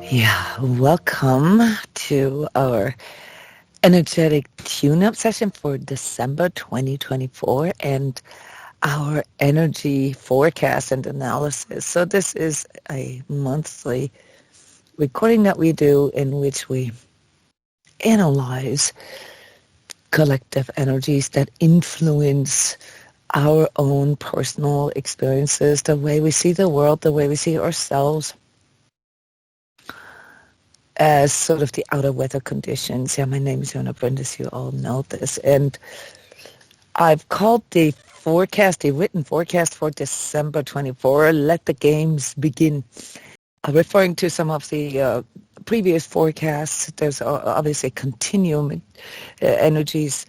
Yeah, welcome to our energetic tune-up session for December 2024 and our energy forecast and analysis. So this is a monthly recording that we do in which we analyze collective energies that influence our own personal experiences, the way we see the world, the way we see ourselves, as sort of the outer weather conditions. Yeah, my name is Jona Bryndis. You all know this. And I've called the forecast, the written forecast for December 24, Let the Games Begin. Referring to some of the previous forecasts, there's obviously a continuum. Energies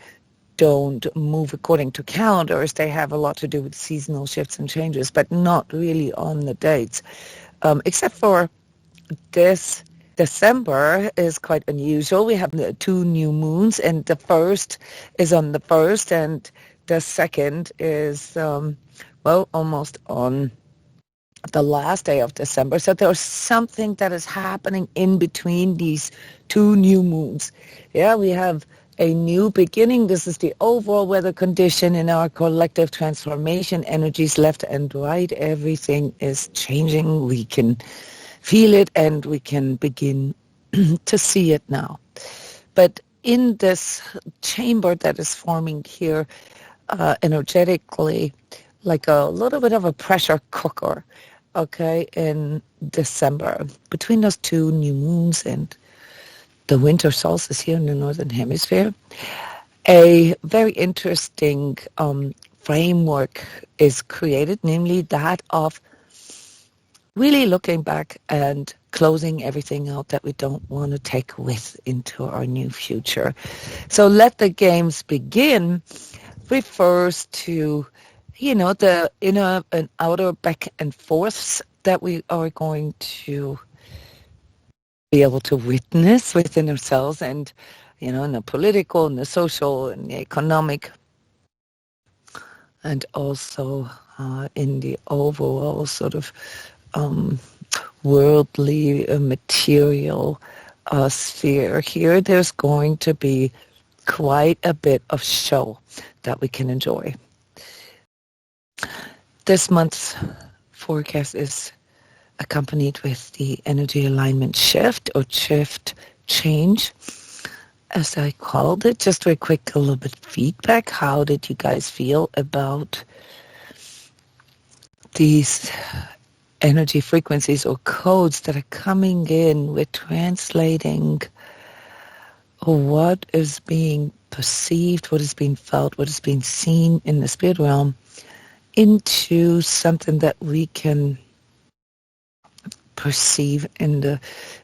don't move according to calendars. They have a lot to do with seasonal shifts and changes, but not really on the dates. Except for this December is quite unusual. We have the 2 new moons, and the first is on the 1st, and the second is, almost on the last day of December. So there's something that is happening in between these 2 new moons. Yeah, we have a new beginning. This is the overall weather condition in our collective transformation, energies left and right. Everything is changing. We can feel it and we can begin to see it now. But in this chamber that is forming here energetically, like a little bit of a pressure cooker, okay, in December, between those 2 new moons and the winter solstice here in the Northern Hemisphere, a very interesting framework is created, namely that of really looking back and closing everything out that we don't want to take with into our new future. So let the games begin refers to, the inner and outer back and forths that we are going to be able to witness within ourselves and, in the political and the social and the economic, and also in the overall sort of worldly material sphere. Here there's going to be quite a bit of show that we can enjoy. This month's forecast is accompanied with the energy alignment shift or shift change, as I called it. Just very quick, a little bit feedback. How did you guys feel about these energy frequencies or codes that are coming in with translating what is being perceived, what is being felt, what is being seen in the spirit realm into something that we can perceive in the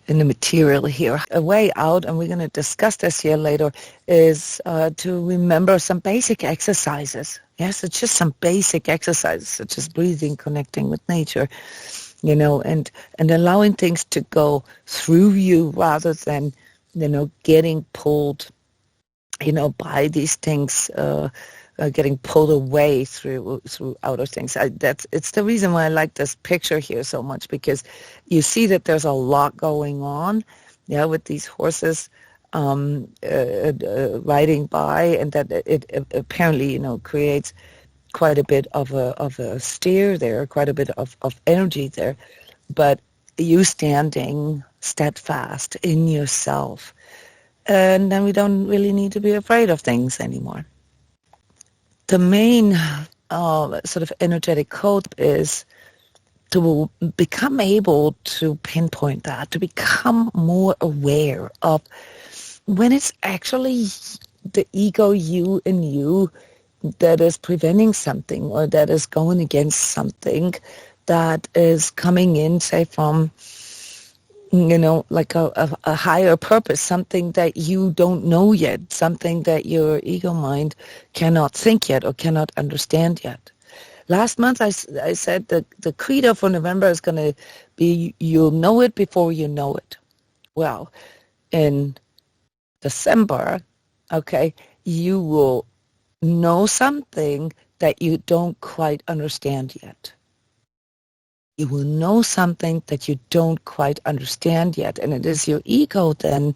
material here. A way out, and we're going to discuss this here later, is to remember some basic exercises. Yes, it's just some basic exercises such as breathing, connecting with nature, and allowing things to go through you rather than, getting pulled, by these things, getting pulled away through outer things. It's the reason why I like this picture here so much, because you see that there's a lot going on, with these horses riding by, and that it apparently, creates quite a bit of a steer there, quite a bit of energy there, but you standing steadfast in yourself, and then we don't really need to be afraid of things anymore. The main sort of energetic code is to become able to pinpoint that, to become more aware of when it's actually the ego, you and you, that is preventing something or that is going against something that is coming in, say, from, like a higher purpose, something that you don't know yet, something that your ego mind cannot think yet or cannot understand yet. Last month I said that the credo for November is going to be, you'll know it before you know it. Well, in December, okay, you will know something that you don't quite understand yet. You will know something that you don't quite understand yet, and it is your ego then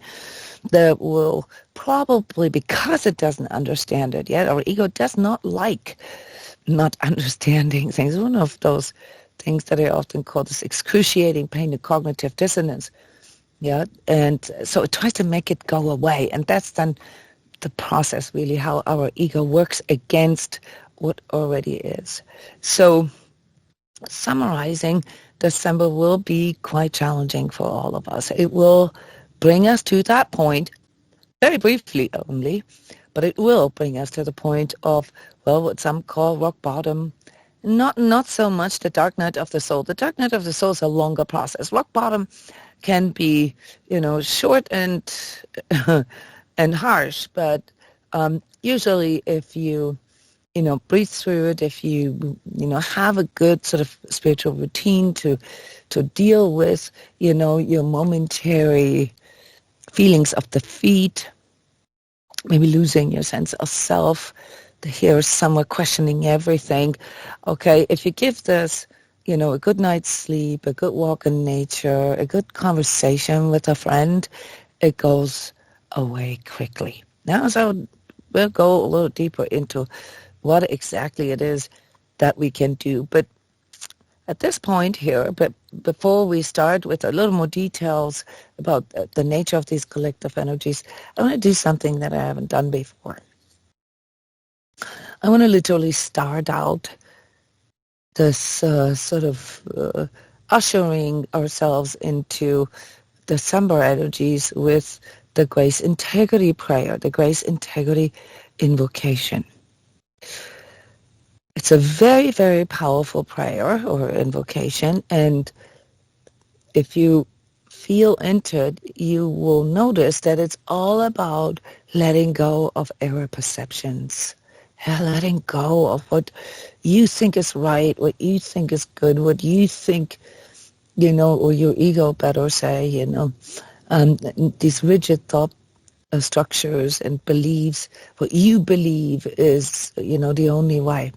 that will probably, because it doesn't understand it yet, our ego does not like not understanding things. One of those things that I often call this excruciating pain, the cognitive dissonance. Yeah, and so it tries to make it go away, and that's then the process, really, how our ego works against what already is. So summarizing, December will be quite challenging for all of us. It will bring us to that point, very briefly only, but it will bring us to the point of, well, what some call rock bottom. Not so much the dark night of the soul. The dark night of the soul is a longer process. Rock bottom can be, short and and harsh, but usually if you breathe through it, if have a good sort of spiritual routine to deal with, your momentary feelings of defeat, maybe losing your sense of self, here somewhere questioning everything. Okay, if you give this, a good night's sleep, a good walk in nature, a good conversation with a friend, it goes away quickly. Now, so we'll go a little deeper into what exactly it is that we can do. But at this point here, but before we start with a little more details about the nature of these collective energies, I want to do something that I haven't done before. I want to literally start out this sort of ushering ourselves into December energies with the Grace Integrity Prayer, the Grace Integrity Invocation. It's a very, very powerful prayer or invocation, and if you feel into it, you will notice that it's all about letting go of error perceptions. Yeah, letting go of what you think is right, what you think is good, what you think, or your ego better say, these rigid thought structures and beliefs, what you believe is, the only way.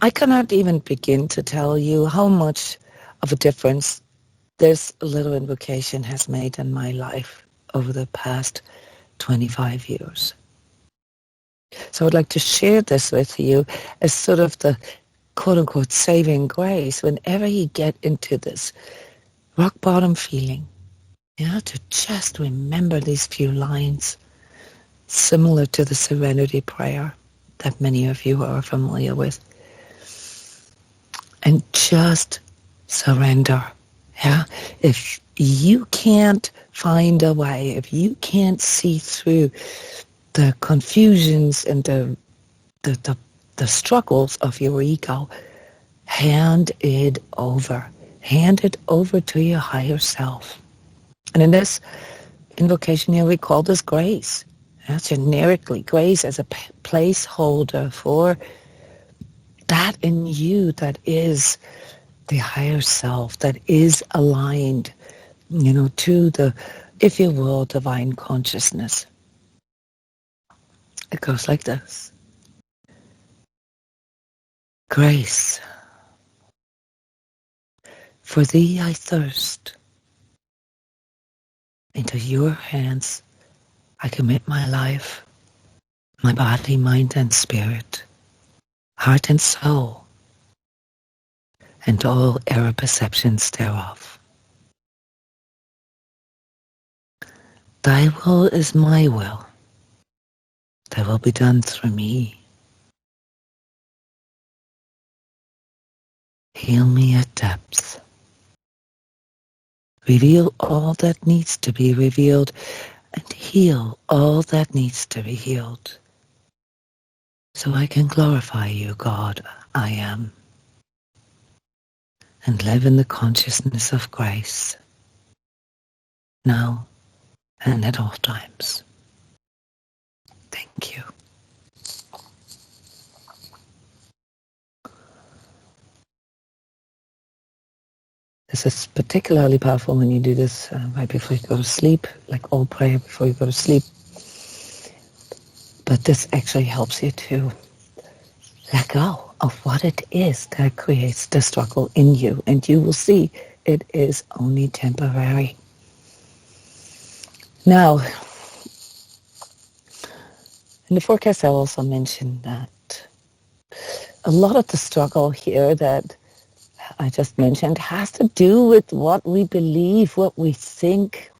I cannot even begin to tell you how much of a difference this little invocation has made in my life over the past 25 years. So I'd like to share this with you as sort of the quote-unquote saving grace whenever you get into this rock bottom feeling, to just remember these few lines similar to the Serenity Prayer that many of you are familiar with. And just surrender. Yeah, if you can't find a way, if you can't see through the confusions and the struggles of your ego, hand it over. Hand it over to your higher self. And in this invocation here, we call this grace. Generically, grace as a placeholder for that in you that is the higher self, that is aligned, to the, if you will, divine consciousness. It goes like this. Grace, for thee I thirst. Into your hands I commit my life, my body, mind, and spirit, heart and soul, and all error perceptions thereof. Thy will is my will. Thy will be done through me. Heal me at depth. Reveal all that needs to be revealed, and heal all that needs to be healed, so I can glorify you, God, I am, and live in the consciousness of grace, now and at all times. Thank you. This is particularly powerful when you do this right before you go to sleep, like all prayer before you go to sleep. But this actually helps you to let go of what it is that creates the struggle in you, and you will see it is only temporary. Now, in the forecast I also mentioned that a lot of the struggle here that I just mentioned has to do with what we believe, what we think,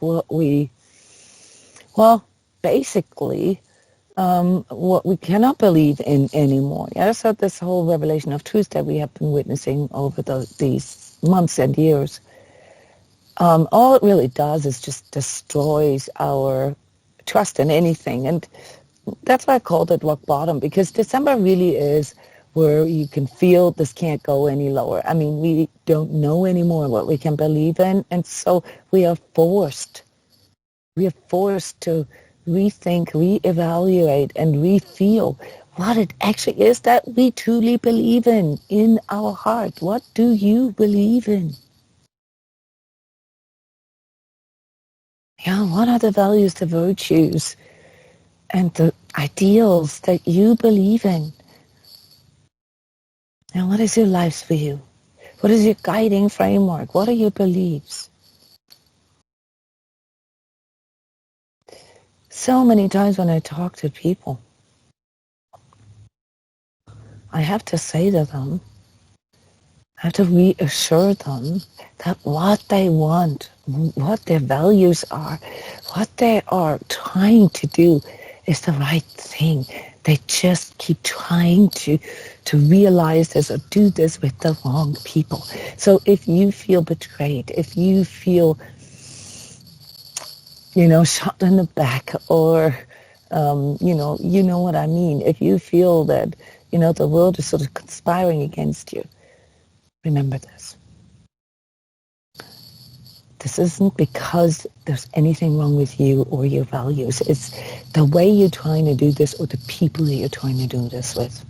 basically, what we cannot believe in anymore. Yeah, so this whole revelation of truth that we have been witnessing over these months and years, all it really does is just destroys our trust in anything. And that's why I called it rock bottom, because December really is where you can feel this can't go any lower. I mean, we don't know anymore what we can believe in, and so we are forced to rethink, reevaluate, and refeel what it actually is that we truly believe in our heart. What do you believe in? Yeah, what are the values, the virtues, and the ideals that you believe in? And what is your life's view? What is your guiding framework? What are your beliefs? So many times when I talk to people, I have to say to them, I have to reassure them that what they want, what their values are, what they are trying to do is the right thing. They just keep trying to realize this or do this with the wrong people. So if you feel betrayed, if you feel, shot in the back, or, you know what I mean. If you feel that, the world is sort of conspiring against you, remember this. This isn't because there's anything wrong with you or your values. It's the way you're trying to do this or the people that you're trying to do this with.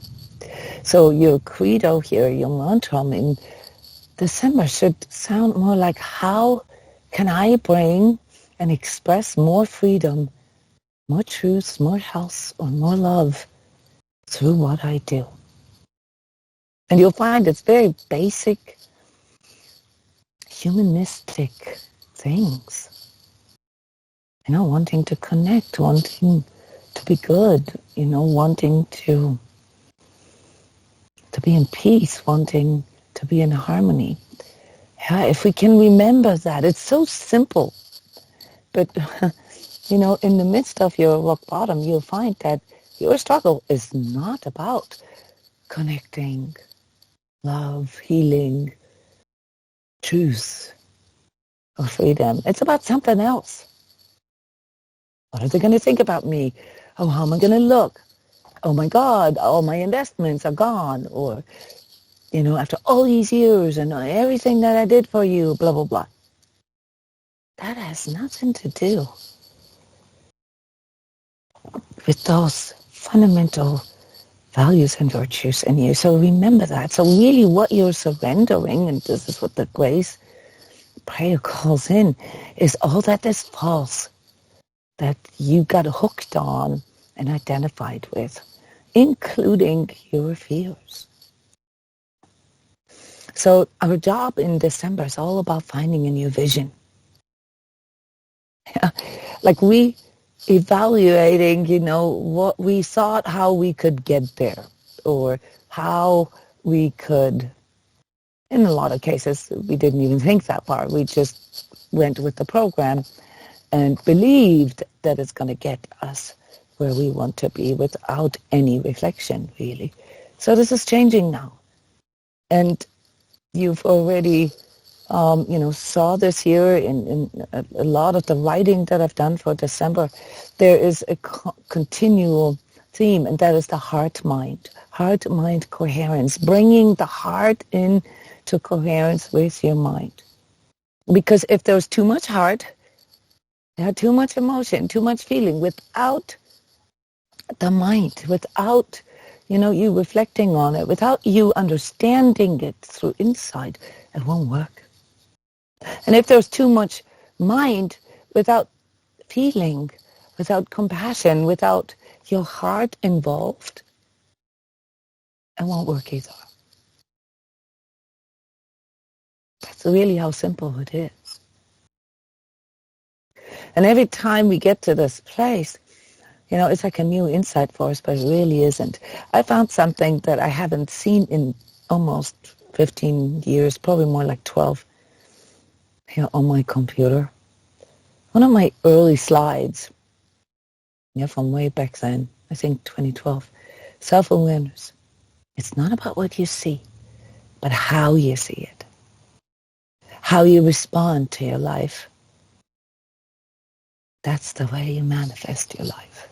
So your credo here, your mantra in December should sound more like, how can I bring and express more freedom, more truth, more health, or more love through what I do? And you'll find it's very basic, humanistic things. Wanting to connect, wanting to be good, wanting to be in peace, wanting to be in harmony. Yeah, if we can remember that, it's so simple. But, in the midst of your rock bottom, you'll find that your struggle is not about connecting, love, healing, truth, or freedom. It's about something else. What are they going to think about me? Oh, how am I going to look? Oh my God, all my investments are gone. Or, after all these years and everything that I did for you, blah, blah, blah. That has nothing to do with those fundamental values and virtues in you. So remember that. So really what you're surrendering, and this is what the grace prayer calls in, is all that is false, that you got hooked on and identified with, including your fears. So our job in December is all about finding a new vision. Like evaluating, what we thought, how we could get there, or how we could, in a lot of cases, we didn't even think that far. We just went with the program and believed that it's going to get us where we want to be without any reflection, really. So this is changing now. And you've already, saw this here in a lot of the writing that I've done for December. There is a continual theme, and that is the heart-mind coherence, bringing the heart into coherence with your mind. Because if there's too much heart, too much emotion, too much feeling, without the mind, without you reflecting on it, without you understanding it through insight, it won't work. And if there's too much mind without feeling, without compassion, without your heart involved, it won't work either. That's really how simple it is. And every time we get to this place, it's like a new insight for us, but it really isn't. I found something that I haven't seen in almost 15 years, probably more like 12, on my computer. One of my early slides, from way back then, I think 2012, self-awareness. It's not about what you see, but how you see it, how you respond to your life. That's the way you manifest your life.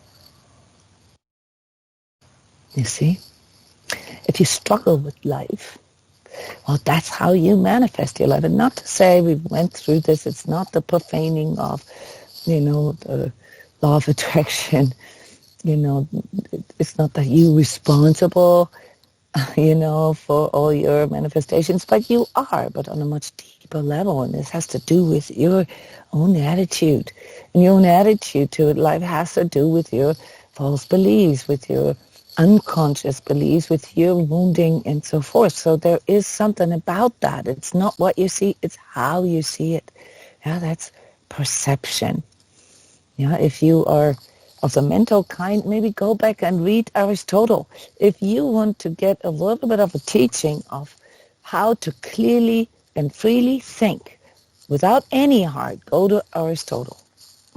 You see? If you struggle with life, well, that's how you manifest your life. And not to say we went through this, it's not the profaning of, the law of attraction. It's not that you're responsible, for all your manifestations, but you are, but on a much deeper level. And this has to do with your own attitude. And your own attitude to life has to do with your false beliefs, with your unconscious beliefs, with your wounding and so forth. So there is something about that. It's not what you see, it's how you see it. Yeah, that's perception. Yeah, if you are of the mental kind, maybe go back and read Aristotle. If you want to get a little bit of a teaching of how to clearly and freely think without any heart, go to Aristotle.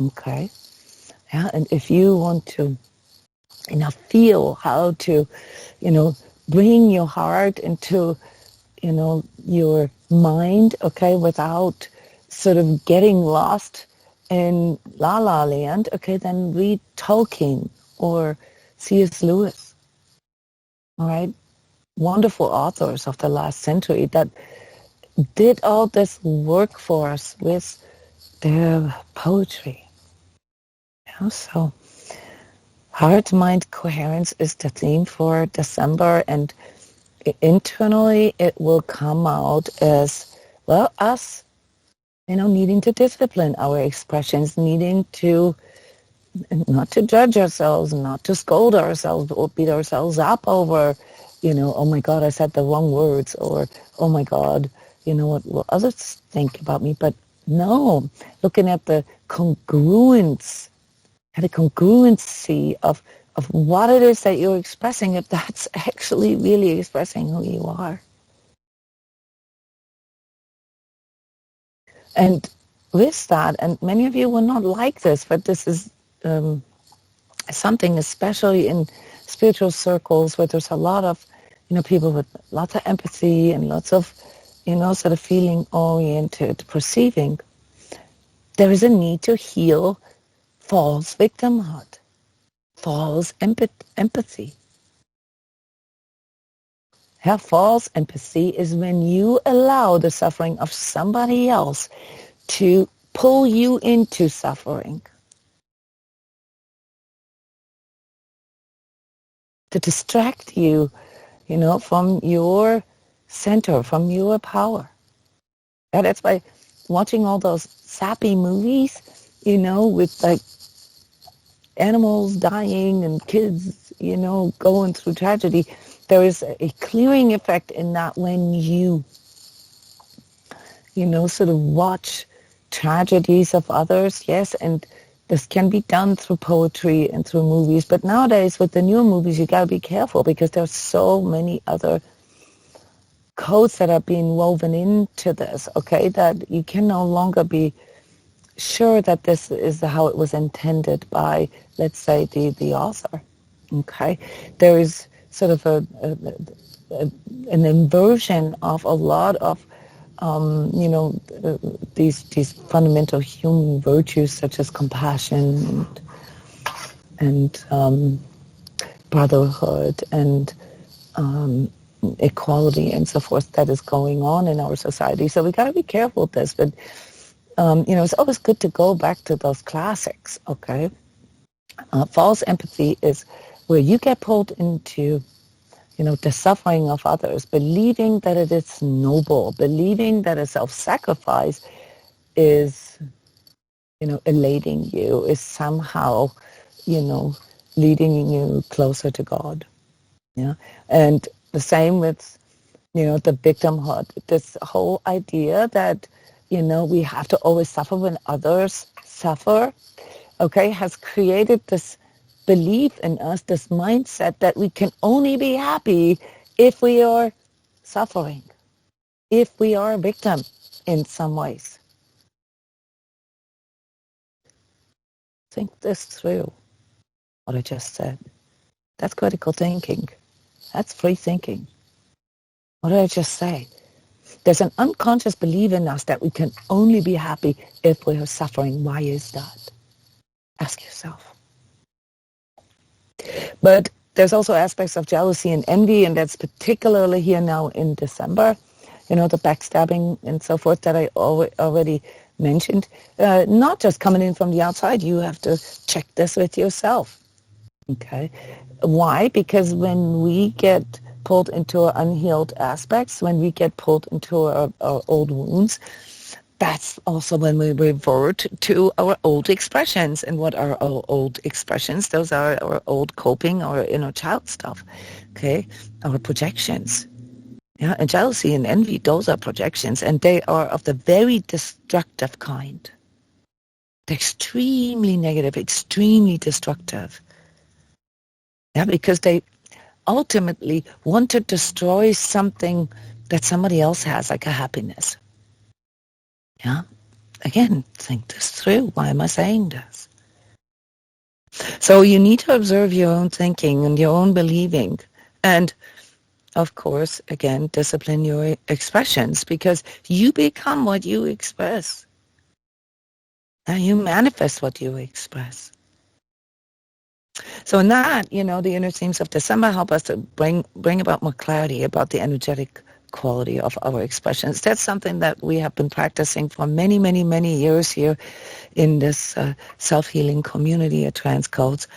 Okay? Yeah, and if you want to feel how to, bring your heart into, your mind, okay, without sort of getting lost in La La Land, okay, then read Tolkien or C.S. Lewis, all right? Wonderful authors of the last century that did all this work for us with their poetry. So heart-mind coherence is the theme for December, and internally it will come out as, well, us, needing to discipline our expressions, needing to not to judge ourselves, not to scold ourselves or beat ourselves up over, oh my God, I said the wrong words, or oh my God, what will others think about me? But no, looking at the congruence, at the congruency of what it is that you're expressing, if that's actually really expressing who you are. And with that, and many of you will not like this, but this is something, especially in spiritual circles where there's a lot of, people with lots of empathy and lots of, sort of feeling-oriented perceiving, there is a need to heal false victimhood, false empathy. Yeah, false empathy is when you allow the suffering of somebody else to pull you into suffering, to distract you, from your center, from your power. Yeah, that's why watching all those sappy movies, with like animals dying and kids, going through tragedy, there is a clearing effect in that when you, sort of watch tragedies of others, yes, and this can be done through poetry and through movies, but nowadays with the newer movies, you got to be careful because there's so many other codes that are being woven into this, okay, that you can no longer be sure that this is how it was intended by, let's say, the author, okay? There is sort of an inversion of a lot of, these fundamental human virtues such as compassion and brotherhood and equality and so forth that is going on in our society. So we got to be careful with this, but it's always good to go back to those classics, okay? False empathy is where you get pulled into, the suffering of others, believing that it is noble, believing that a self-sacrifice is, elating you, is somehow, leading you closer to God. Yeah, and The same with, the victimhood. This whole idea that, we have to always suffer when others suffer, okay, has created this belief in us, this mindset that we can only be happy if we are suffering, if we are a victim in some ways. Think this through, what I just said. That's critical thinking. That's free thinking. What did I just say? There's an unconscious belief in us that we can only be happy if we are suffering. Why is that? Ask yourself. But there's also aspects of jealousy and envy, and that's particularly here now in December. The backstabbing and so forth that I already mentioned. Not just coming in from the outside. You have to check this with yourself. Okay? Why? Because when we get pulled into our unhealed aspects, when we get pulled into our old wounds, that's also when we revert to our old expressions. And what are our old expressions? Those are our old coping, our inner child stuff, okay? Our projections. Yeah, and jealousy and envy, those are projections, and they are of the very destructive kind. They're extremely negative, extremely destructive. Yeah, because they ultimately want to destroy something that somebody else has, like a happiness. Yeah. Again, think this through. Why am I saying this? So you need to observe your own thinking and your own believing. And of course, again, discipline your expressions, because you become what you express. And you manifest what you express. So in that, the inner themes of December help us to bring about more clarity about the energetic quality of our expressions. That's something that we have been practicing for many, many, many years here in this self-healing community at transCODES.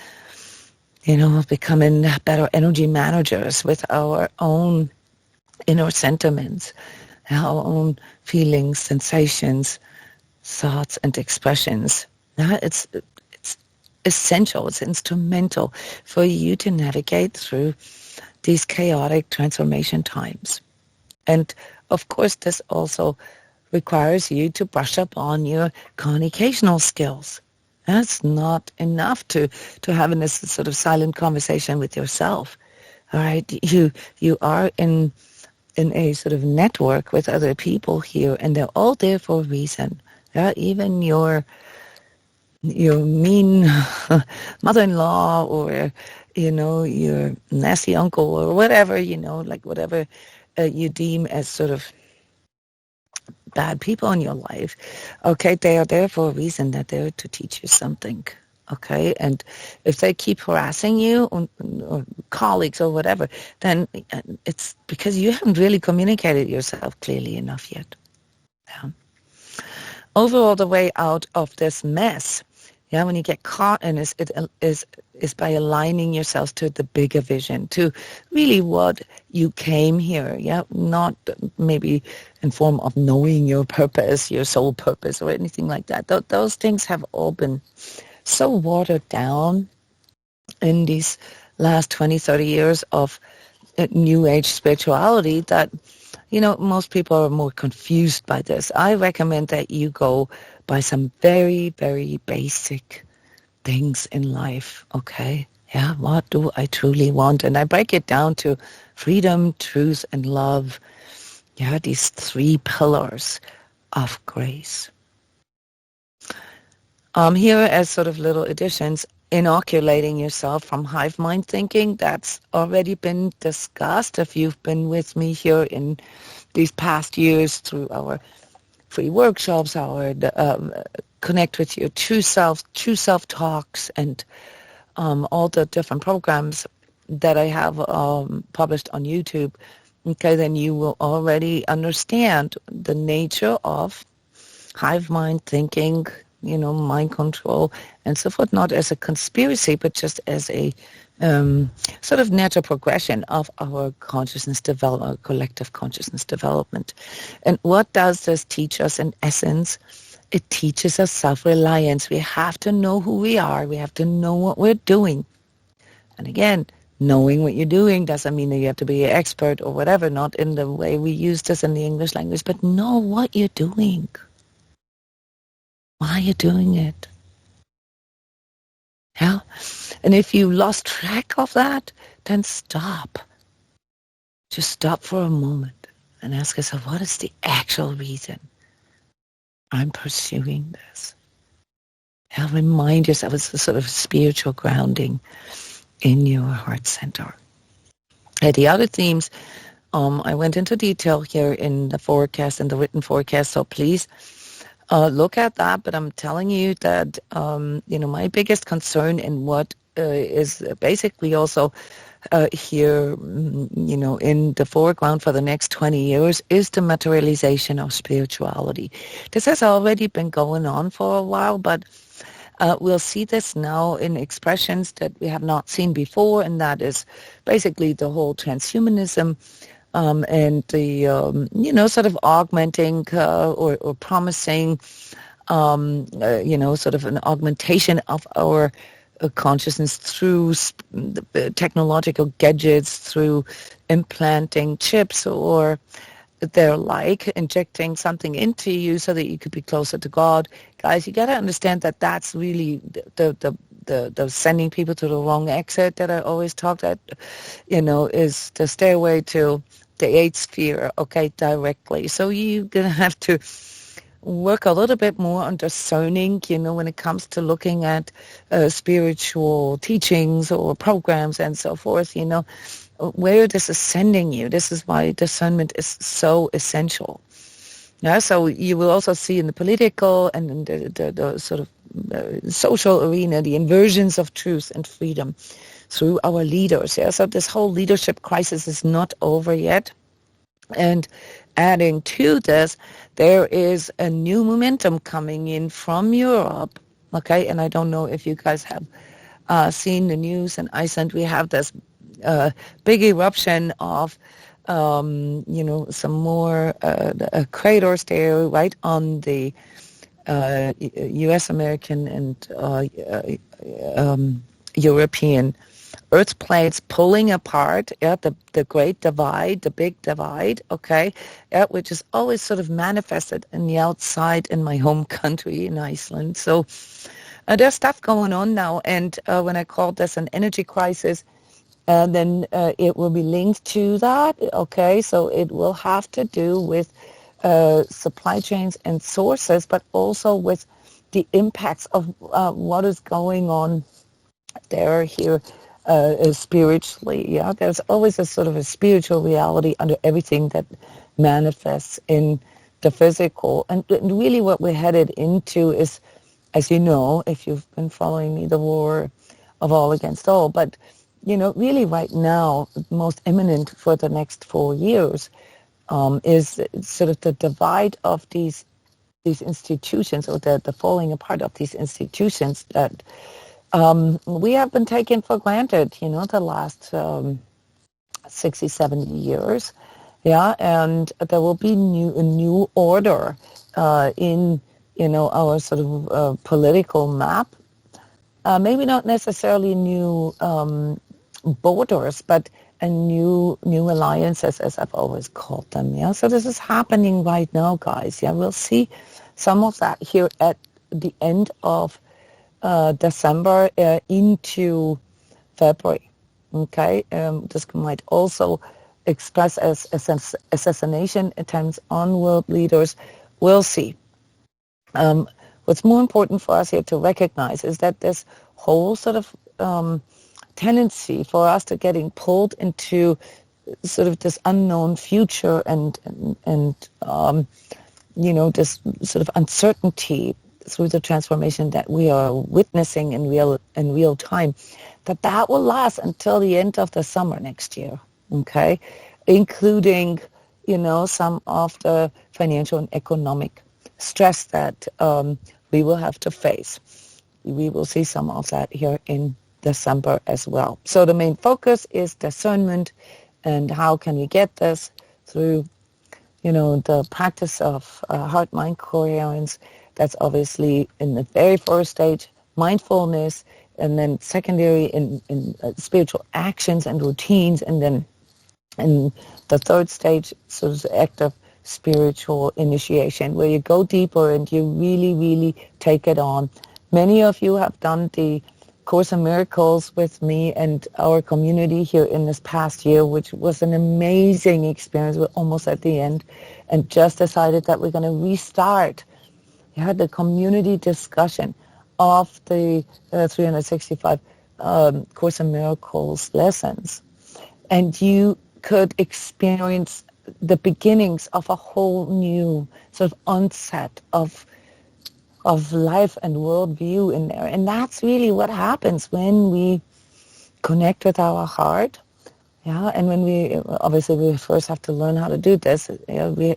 Becoming better energy managers with our own inner sentiments, our own feelings, sensations, thoughts, and expressions. It's essential, it's instrumental for you to navigate through these chaotic transformation times. And of course, this also requires you to brush up on your communicational skills. That's not enough to have this sort of silent conversation with yourself. All right, you are in a sort of network with other people here, and they're all there for a reason. Yeah, even your mean mother-in-law, or your nasty uncle, or whatever, like whatever you deem as sort of bad people in your life, okay, they are there for a reason. They're there to teach you something, okay? And if they keep harassing you, or colleagues or whatever, then it's because you haven't really communicated yourself clearly enough yet. Yeah. Overall, the way out of this mess, when you get caught in this, it is by aligning yourself to the bigger vision, to really what you came here, not maybe in form of knowing your purpose, your soul purpose, or anything like that. Those things have all been so watered down in these last 20, 30 years of New Age spirituality that, most people are more confused by this. I recommend that you go by some very, very basic things in life, okay? Yeah, what do I truly want? And I break it down to freedom, truth, and love. Yeah, these three pillars of grace. Here as sort of little additions, inoculating yourself from hive mind thinking, that's already been discussed. If you've been with me here in these past years through our free workshops, our connect with your true self talks, and all the different programs that I have published on YouTube, okay, then you will already understand the nature of hive mind thinking, mind control, and so forth, not as a conspiracy, but just as a sort of natural progression of our consciousness development, our collective consciousness development. And what does this teach us in essence? It teaches us self-reliance. We have to know who we are. We have to know what we're doing. And again, Knowing what you're doing doesn't mean that you have to be an expert or whatever, not in the way we use this in the English language, but know what you're doing. Why you're doing it. Yeah? And if you lost track of that, then stop. Just stop for a moment and ask yourself, what is the actual reason I'm pursuing this? And remind yourself it's a sort of spiritual grounding in your heart center. The other themes, I went into detail here in the forecast, in the written forecast, so please look at that. But I'm telling you that, my biggest concern and what is basically also here, in the foreground for the next 20 years is the materialization of spirituality. This has already been going on for a while, but we'll see this now in expressions that we have not seen before, and that is basically the whole transhumanism and the, sort of augmenting or promising, sort of an augmentation of our consciousness through technological gadgets, through implanting chips or they're like injecting something into you so that you could be closer to God. Guys, you got to understand that that's really the sending people to the wrong exit that I always talk that, is the stairway to the eighth sphere, okay, directly. So you're going to have to work a little bit more on discerning, when it comes to looking at spiritual teachings or programs and so forth, where this is sending you. This is why discernment is so essential. Yeah, so you will also see in the political and in the sort of social arena the inversions of truth and freedom through our leaders. Yeah, so this whole leadership crisis is not over yet. And adding to this, there is a new momentum coming in from Europe. Okay, and I don't know if you guys have seen the news in Iceland. We have this big eruption of, some more craters there right on the U.S., American, and European earth plates pulling apart, the Great Divide, the Big Divide, okay, which is always sort of manifested in the outside in my home country in Iceland. So there's stuff going on now, and when I called this an energy crisis, then it will be linked to that, okay? So it will have to do with supply chains and sources, but also with the impacts of what is going on there here spiritually. Yeah, there's always a sort of a spiritual reality under everything that manifests in the physical. And really what we're headed into is, as you know, if you've been following me, the war of all against all, but really right now, most imminent for the next 4 years is sort of the divide of these institutions, or the falling apart of these institutions that we have been taken for granted, the last 60, 70 years. Yeah, and there will be a new order in, our sort of political map. Maybe not necessarily new borders, but a new alliances, as I've always called them. Yeah, so this is happening right now, guys. Yeah, we'll see some of that here at the end of December into February. Okay, this might also express as assassination attempts on world leaders. We'll see. What's more important for us here to recognize is that this whole sort of tendency for us to getting pulled into sort of this unknown future and this sort of uncertainty through the transformation that we are witnessing in real time, that will last until the end of the summer next year, okay, including some of the financial and economic stress that we will have to face. We will see some of that here in December as well. So the main focus is discernment, and how can we get this through, the practice of heart-mind coherence. That's obviously in the very first stage, mindfulness, and then secondary in spiritual actions and routines, and then in the third stage, sort of active spiritual initiation, where you go deeper and you really, really take it on. Many of you have done the Course in Miracles with me and our community here in this past year, which was an amazing experience. We're almost at the end, and just decided that we're going to restart the community discussion of the 365 Course in Miracles lessons. And you could experience the beginnings of a whole new sort of onset of life and worldview in there. And that's really what happens when we connect with our heart. Yeah, and when we first have to learn how to do this. We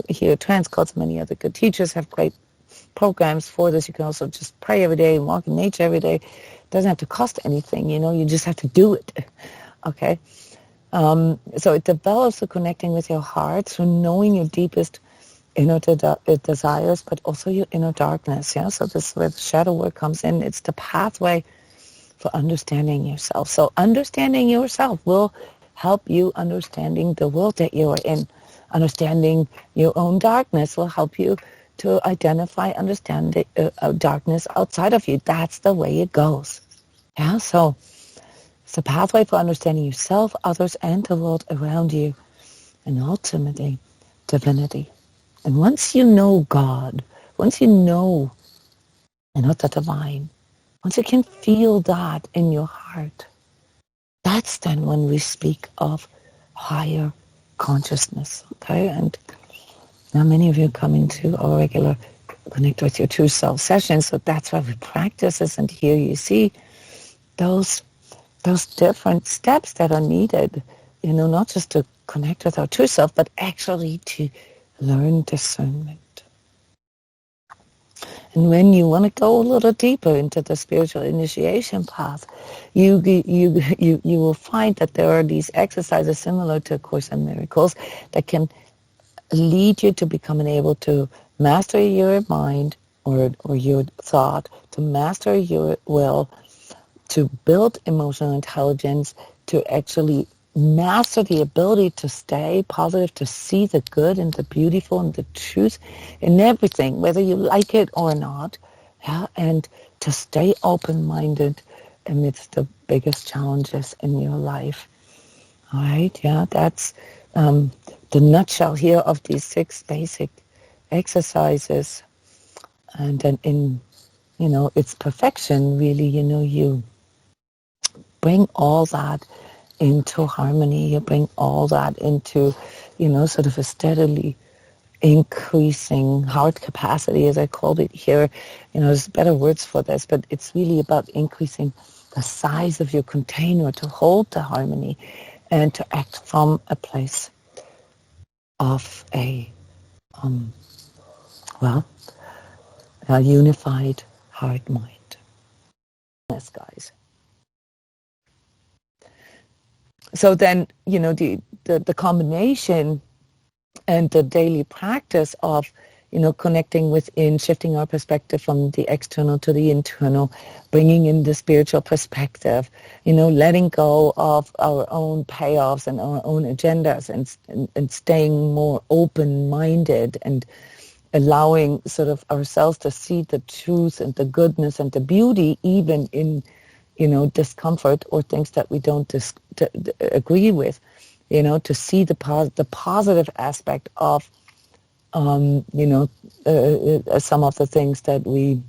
here at transCODES, many other good teachers have great programs for this. You can also just pray every day and walk in nature every day. It doesn't have to cost anything, you just have to do it. Okay? So it develops through connecting with your heart, through knowing your deepest inner desires, but also your inner darkness. Yeah, so this is where the shadow work comes in. It's the pathway for understanding yourself. So understanding yourself will help you understanding the world that you are in. Understanding your own darkness will help you to identify, understand the darkness outside of you. That's the way it goes. Yeah, so it's a pathway for understanding yourself, others, and the world around you, and ultimately, divinity. And once you know God, once you know the divine, once you can feel that in your heart, that's then when we speak of higher consciousness. Okay, and now many of you come into our regular Connect with Your True Self sessions, so that's why we practice this. And here you see those different steps that are needed, not just to connect with our true self, but actually to learn discernment. And when you want to go a little deeper into the spiritual initiation path, you will find that there are these exercises similar to A Course in Miracles that can lead you to becoming able to master your mind or your thought, to master your will, to build emotional intelligence, to actually master the ability to stay positive, to see the good and the beautiful and the truth in everything, whether you like it or not, and to stay open-minded amidst the biggest challenges in your life. All right, that's the nutshell here of these 6 basic exercises. And then in, its perfection, really, you bring all that into harmony. You bring all that into, sort of a steadily increasing heart capacity, as I called it here. There's better words for this, but it's really about increasing the size of your container to hold the harmony and to act from a place of a unified heart-mind. Yes, guys. So then, the combination and the daily practice of, connecting within, shifting our perspective from the external to the internal, bringing in the spiritual perspective, letting go of our own payoffs and our own agendas and staying more open-minded and allowing sort of ourselves to see the truth and the goodness and the beauty even in, discomfort or things that we don't agree with, to see the positive aspect of, some of the things that we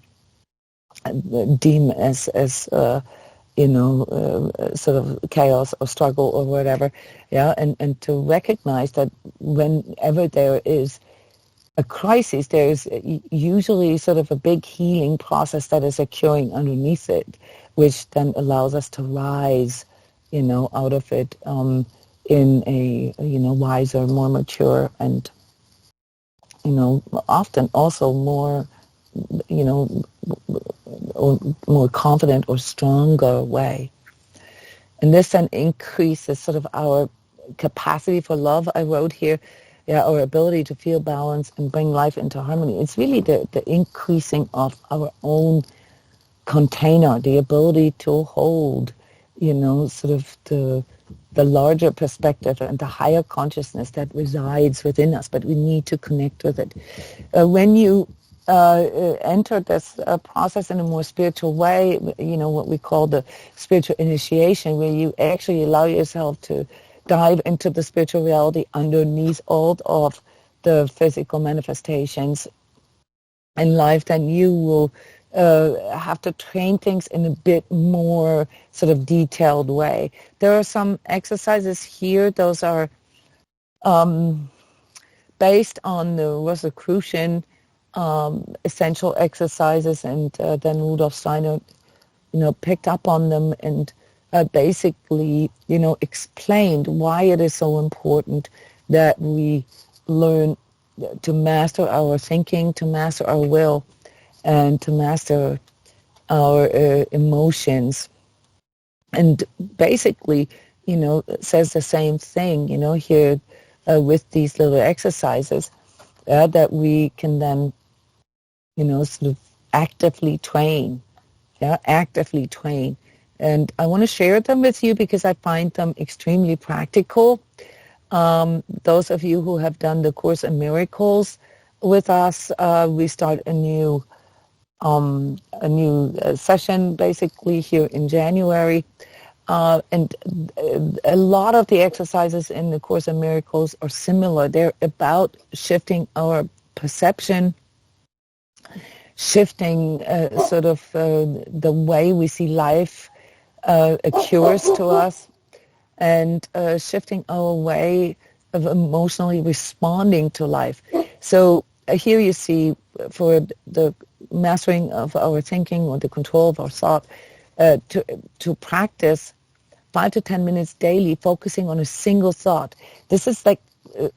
deem as sort of chaos or struggle or whatever, and to recognize that whenever there is a crisis, there is usually sort of a big healing process that is occurring underneath it, which then allows us to rise, out of it in a, wiser, more mature, and, often also more, more confident or stronger way. And this then increases sort of our capacity for love. I wrote here, our ability to feel balance and bring life into harmony. It's really the increasing of our own container, the ability to hold, sort of the larger perspective and the higher consciousness that resides within us, but we need to connect with it. When you enter this process in a more spiritual way, what we call the spiritual initiation, where you actually allow yourself to dive into the spiritual reality underneath all of the physical manifestations in life, then you will have to train things in a bit more sort of detailed way. There are some exercises here. Those are based on the Rosicrucian essential exercises, and then Rudolf Steiner, picked up on them and basically, explained why it is so important that we learn to master our thinking, to master our will, and to master our emotions. And basically, says the same thing, here with these little exercises that we can then, sort of actively train. And I want to share them with you because I find them extremely practical. Those of you who have done the Course in Miracles with us, we start a new session basically here in January. And a lot of the exercises in the Course in Miracles are similar. They're about shifting our perception, shifting sort of the way we see life occurs to us, and shifting our way of emotionally responding to life. So here you see, for the mastering of our thinking or the control of our thought, to practice 5 to 10 minutes daily, focusing on a single thought. This is like,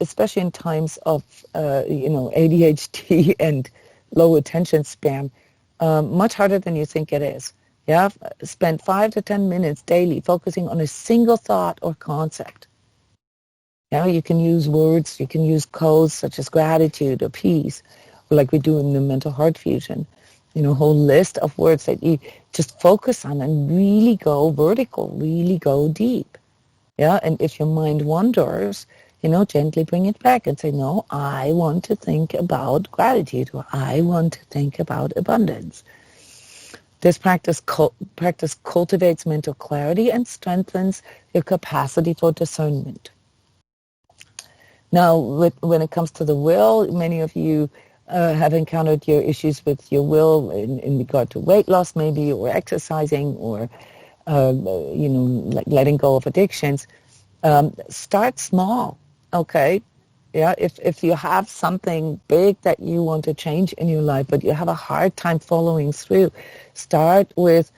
especially in times of ADHD and low attention span, much harder than you think it is. Yeah, spend 5 to 10 minutes daily focusing on a single thought or concept. Yeah, you can use words, you can use codes such as gratitude or peace, or like we do in the mental heart fusion. A whole list of words that you just focus on and really go vertical, really go deep. Yeah, and if your mind wanders, gently bring it back and say, no, I want to think about gratitude, or I want to think about abundance. This practice cultivates mental clarity and strengthens your capacity for discernment. Now, when it comes to the will, many of you have encountered your issues with your will in regard to weight loss, maybe, or exercising, or like letting go of addictions. Start small, okay? Yeah, if you have something big that you want to change in your life, but you have a hard time following through, start with,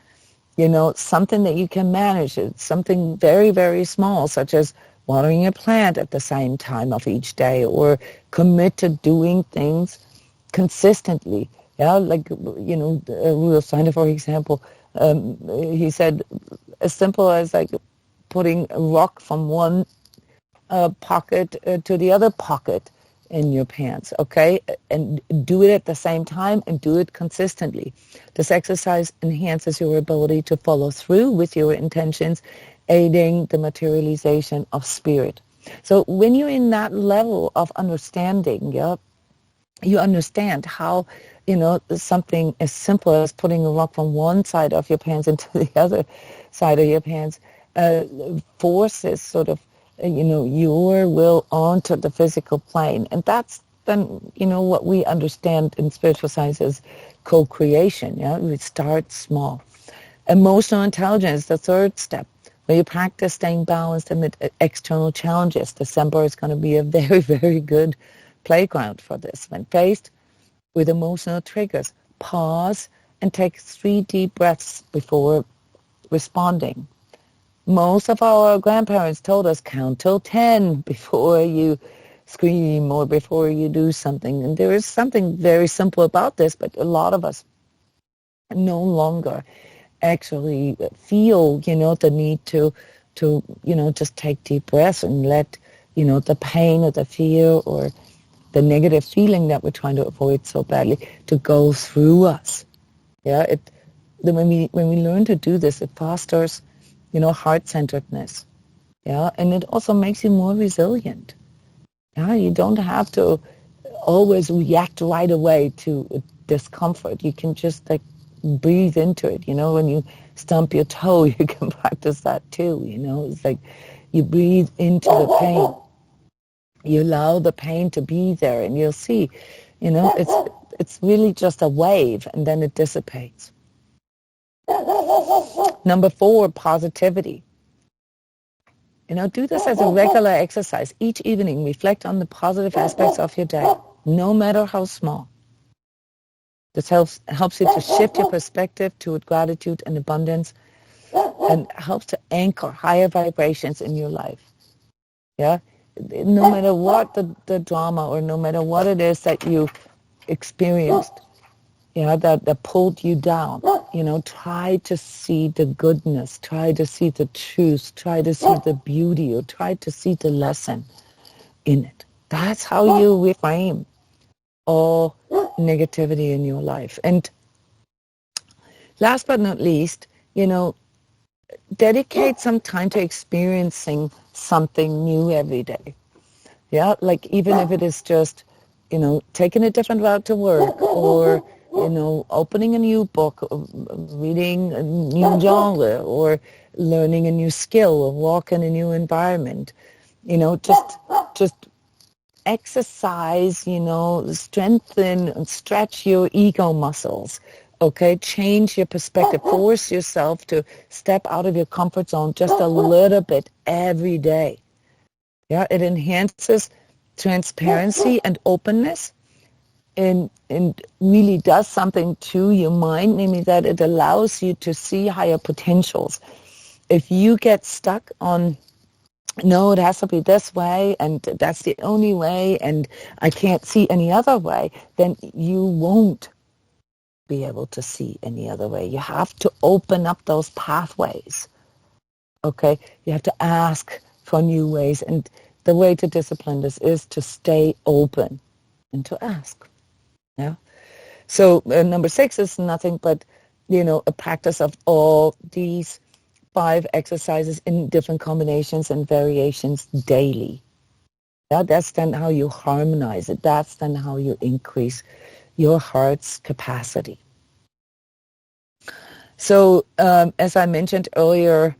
something that you can manage. It's something very, very small, such as watering a plant at the same time of each day, or commit to doing things consistently. Yeah, like, Rudolf Steiner, for example, he said as simple as like putting a rock from one pocket to the other pocket in your pants, okay? And do it at the same time and do it consistently. This exercise enhances your ability to follow through with your intentions, aiding the materialization of spirit. So when you're in that level of understanding, yeah, you understand how, something as simple as putting a rock from one side of your pants into the other side of your pants forces sort of, your will onto the physical plane. And that's then, what we understand in spiritual science as co-creation. Yeah, we start small. Emotional intelligence, the third step, where you practice staying balanced amid external challenges. December is going to be a very, very good playground for this. When faced with emotional triggers, pause and take 3 deep breaths before responding. Most of our grandparents told us count till 10 before you scream or before you do something. And there is something very simple about this, but a lot of us no longer actually feel, the need to just take deep breaths and let, the pain or the fear or the negative feeling that we're trying to avoid so badly to go through us. Yeah, when we learn to do this, it fosters, heart-centeredness. Yeah, and it also makes you more resilient. Yeah, you don't have to always react right away to discomfort. You can just like breathe into it. When you stump your toe, you can practice that too. It's like you breathe into the pain. You allow the pain to be there, and you'll see, it's really just a wave, and then it dissipates. Number 4, positivity. Do this as a regular exercise. Each evening, reflect on the positive aspects of your day, no matter how small. This helps you to shift your perspective toward gratitude and abundance, and helps to anchor higher vibrations in your life. Yeah? No matter what the drama, or no matter what it is that you experienced, that pulled you down, try to see the goodness, try to see the truth, try to see the beauty, or try to see the lesson in it. That's how you reframe all negativity in your life. And last but not least, dedicate some time to experiencing something new every day. Yeah, like even if it is just, taking a different route to work, or opening a new book, or reading a new genre, or learning a new skill, or walk in a new environment. Just exercise, strengthen and stretch your ego muscles. Okay, change your perspective. Force yourself to step out of your comfort zone just a little bit every day. Yeah, it enhances transparency and openness, and really does something to your mind, namely that it allows you to see higher potentials. If you get stuck on, no, it has to be this way, and that's the only way, and I can't see any other way, then you won't be able to see any other way. You have to open up those pathways. Okay? You have to ask for new ways, and the way to discipline this is to stay open and to ask. Yeah. So number 6 is nothing but, a practice of all these 5 exercises in different combinations and variations daily. Yeah, that's then how you harmonize it. That's then how you increase your heart's capacity. So as I mentioned earlier,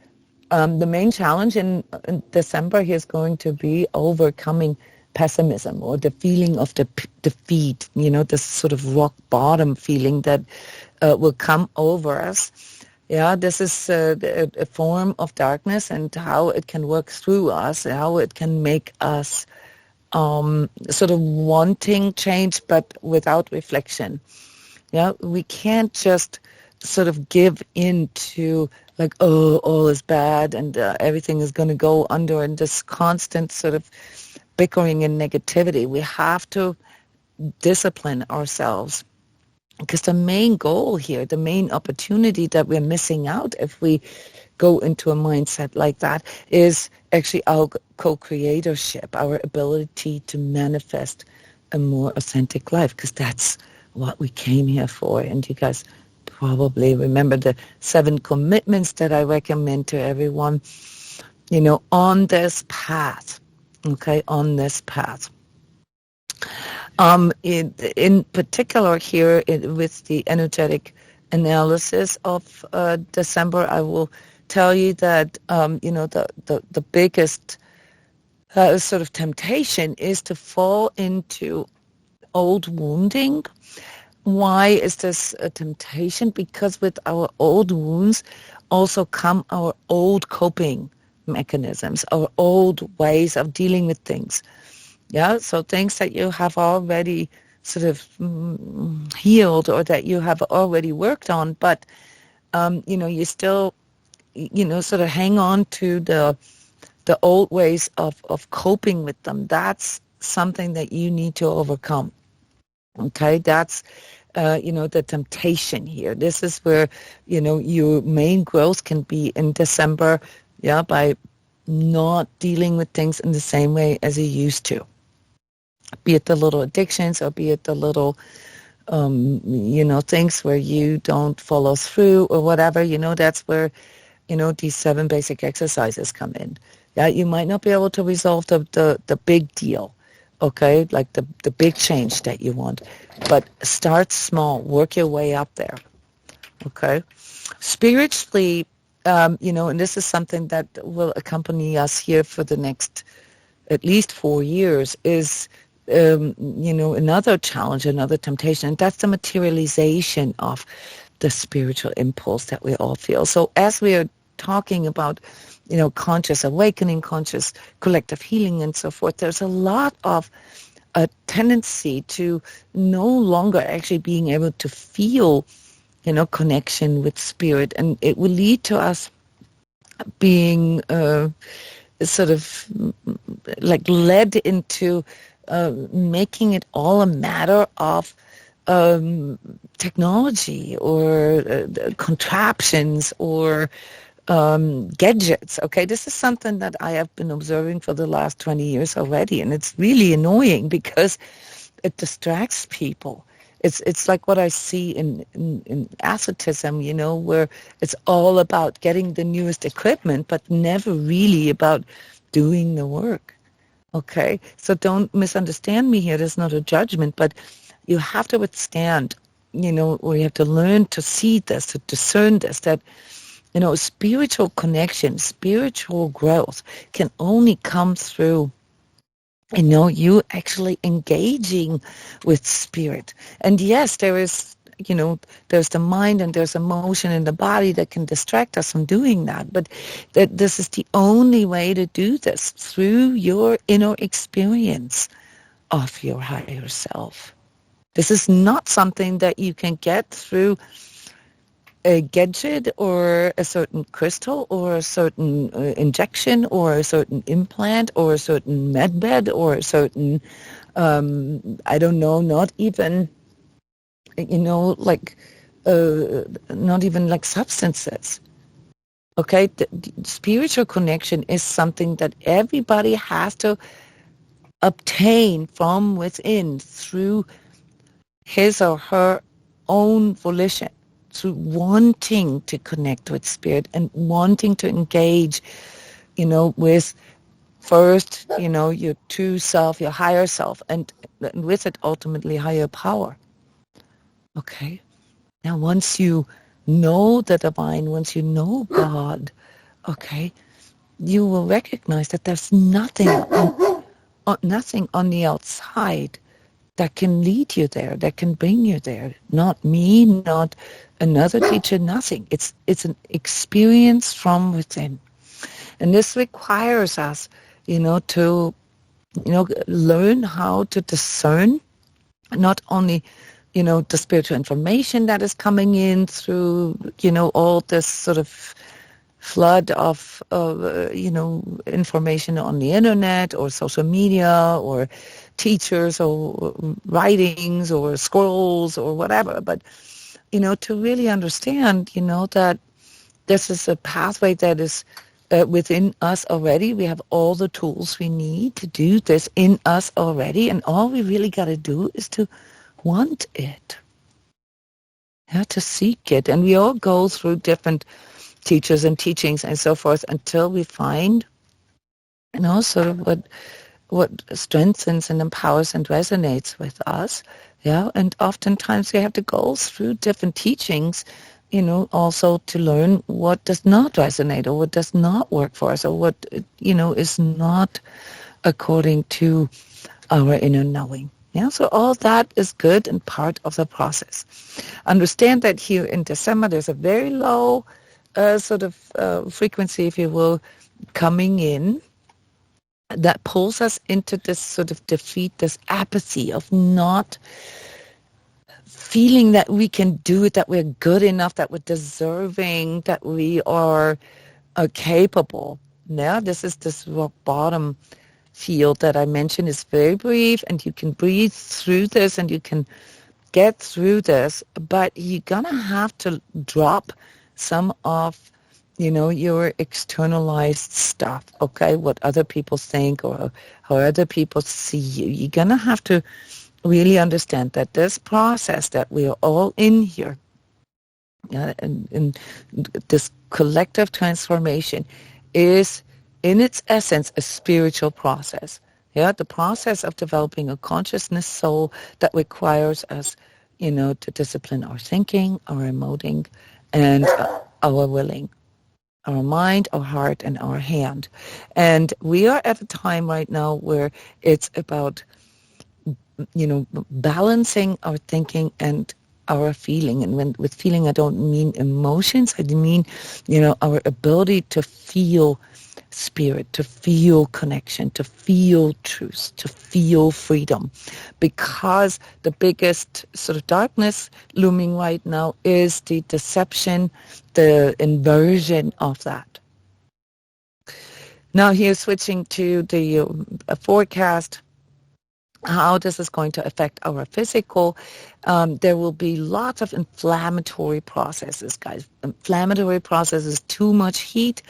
the main challenge in December is going to be overcoming pessimism, or the feeling of defeat, this sort of rock bottom feeling that will come over us. Yeah, this is a form of darkness, and how it can work through us, how it can make us sort of wanting change, but without reflection. Yeah, we can't just sort of give in to like, oh, all is bad, and everything is going to go under, and this constant sort of bickering and negativity. We have to discipline ourselves, because the main goal here, the main opportunity that we're missing out if we go into a mindset like that, is actually our co-creatorship, our ability to manifest a more authentic life, because that's what we came here for. And you guys probably remember the 7 commitments that I recommend to everyone, on this path. Okay, on this path. In particular here with the energetic analysis of December, I will tell you that, the biggest sort of temptation is to fall into old wounding. Why is this a temptation? Because with our old wounds also come our old coping mechanisms, our old ways of dealing with things. Yeah, so things that you have already sort of healed, or that you have already worked on, but you still sort of hang on to the old ways of coping with them. That's something that you need to overcome. Okay, that's the temptation here. This is where your main growth can be in December. Yeah, by not dealing with things in the same way as you used to, be it the little addictions, or be it the little things where you don't follow through or whatever, that's where, these 7 basic exercises come in. Yeah, you might not be able to resolve the big deal, okay, like the big change that you want, but start small, work your way up there, okay? Spiritually, and this is something that will accompany us here for the next at least 4 years, is another challenge, another temptation, and that's the materialization of the spiritual impulse that we all feel. So as we are talking about, conscious awakening, conscious collective healing, and so forth, there's a lot of a tendency to no longer actually being able to feel, connection with spirit, and it will lead to us being sort of like led into making it all a matter of technology or contraptions or gadgets. Okay, this is something that I have been observing for the last 20 years already, and it's really annoying because it distracts people. It's like what I see in asceticism, where it's all about getting the newest equipment, but never really about doing the work. Okay, so don't misunderstand me here. There's not a judgment, but you have to withstand, or you have to learn to see this, to discern this, that, spiritual connection, spiritual growth can only come through, you actually engaging with spirit. And yes, there is, there's the mind and there's emotion in the body that can distract us from doing that. But that this is the only way to do this, through your inner experience of your higher self. This is not something that you can get through a gadget or a certain crystal or a certain injection or a certain implant or a certain med bed or a certain, I don't know, not even, not even like substances. Okay, the spiritual connection is something that everybody has to obtain from within through his or her own volition, through wanting to connect with spirit and wanting to engage, with first, your true self, your higher self, and with it ultimately higher power. Okay. Now, once you know the divine, once you know God, okay, you will recognize that there's nothing on the outside that can lead you there, that can bring you there. Not me, not another teacher, nothing. It's an experience from within. And this requires us, to, learn how to discern not only, the spiritual information that is coming in through, all this sort of flood of, information on the internet or social media or teachers or writings or scrolls or whatever, but, to really understand, that this is a pathway that is within us already. We have all the tools we need to do this in us already, and all we really got to do is to want it, to seek it. And we all go through different teachers and teachings and so forth until we find, sort of what strengthens and empowers and resonates with us. Yeah, and oftentimes we have to go through different teachings, also to learn what does not resonate or what does not work for us or what, is not according to our inner knowing. Yeah, so all that is good and part of the process. Understand that here in December there's a very low sort of frequency, if you will, coming in that pulls us into this sort of defeat, this apathy of not feeling that we can do it, that we're good enough, that we're deserving, that we are capable. Yeah, this is this rock bottom field that I mentioned. Is very brief, and you can breathe through this and you can get through this, but you're gonna have to drop some of, your externalized stuff, okay, what other people think or how other people see you. You're gonna have to really understand that this process that we are all in here, and this collective transformation is in its essence a spiritual process. Yeah, the process of developing a consciousness soul that requires us, to discipline our thinking, our emoting, and our willing, our mind, our heart, and our hand. And we are at a time right now where it's about, balancing our thinking and our feeling. And with feeling, I don't mean emotions. I mean, our ability to feel spirit, to feel connection, to feel truth, to feel freedom. Because the biggest sort of darkness looming right now is the deception, the inversion of that. Now here, switching to the forecast, how this is going to affect our physical. There will be lots of inflammatory processes, guys. Inflammatory processes, too much heat,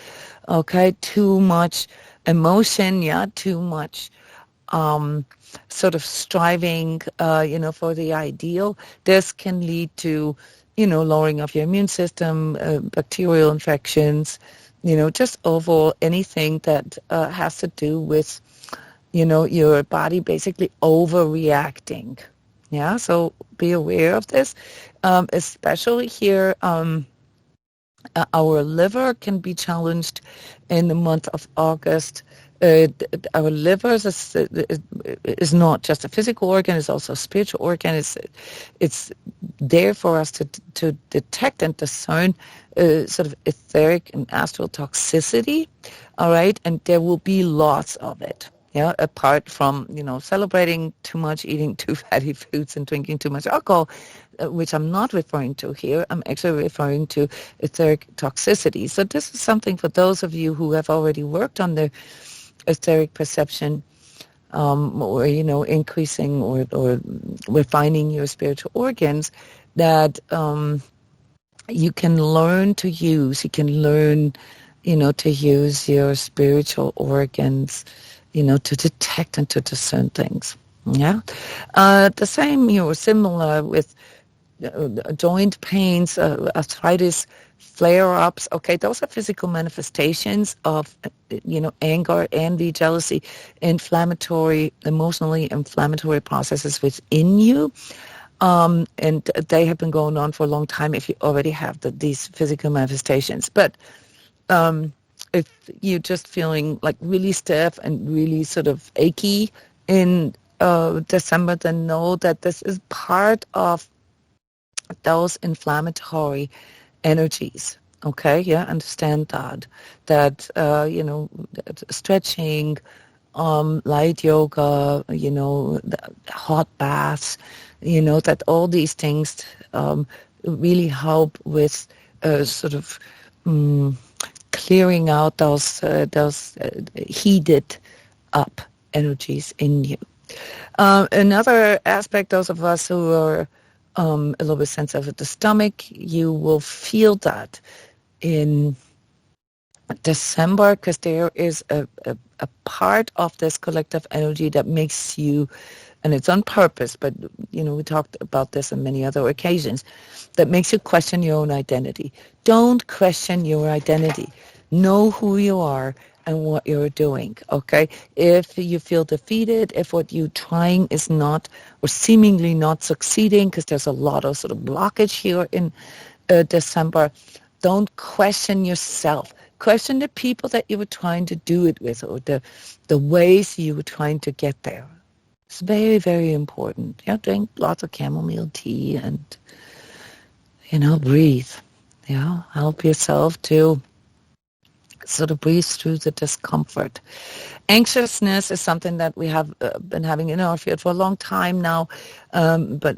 okay, too much emotion, too much sort of striving, for the ideal. This can lead to, lowering of your immune system, bacterial infections, just overall anything that has to do with your body basically overreacting. Yeah, so be aware of this. Especially here, our liver can be challenged in the month of August. Our liver is not just a physical organ; it's also a spiritual organ. It's there for us to detect and discern sort of etheric and astral toxicity. All right, and there will be lots of it. Yeah, apart from, celebrating too much, eating too fatty foods and drinking too much alcohol, which I'm not referring to here. I'm actually referring to etheric toxicity. So this is something for those of you who have already worked on the etheric perception, or, increasing or refining your spiritual organs, that you can learn to use. You can learn, to use your spiritual organs, to detect and to discern things. Yeah. The same, similar with joint pains, arthritis, flare-ups. Okay, those are physical manifestations of, anger, envy, jealousy, emotionally inflammatory processes within you. And they have been going on for a long time if you already have these physical manifestations. But if you're just feeling like really stiff and really sort of achy in December, then know that this is part of those inflammatory energies. Okay, yeah, understand that stretching, light yoga, hot baths, that all these things really help with sort of clearing out those heated up energies in you. Another aspect, those of us who are a little bit sensitive at the stomach, you will feel that in December, because there is a part of this collective energy that makes you, and it's on purpose, but we talked about this on many other occasions, that makes you question your own identity. Don't question your identity. Know who you are and what you're doing, okay? If you feel defeated, if what you're trying is not, or seemingly not succeeding, because there's a lot of sort of blockage here in December, don't question yourself. Question the people that you were trying to do it with, or the ways you were trying to get there. It's very, very important. Drink lots of chamomile tea and, breathe. Help yourself to sort of breathe through the discomfort. Anxiousness is something that we have been having in our field for a long time now, but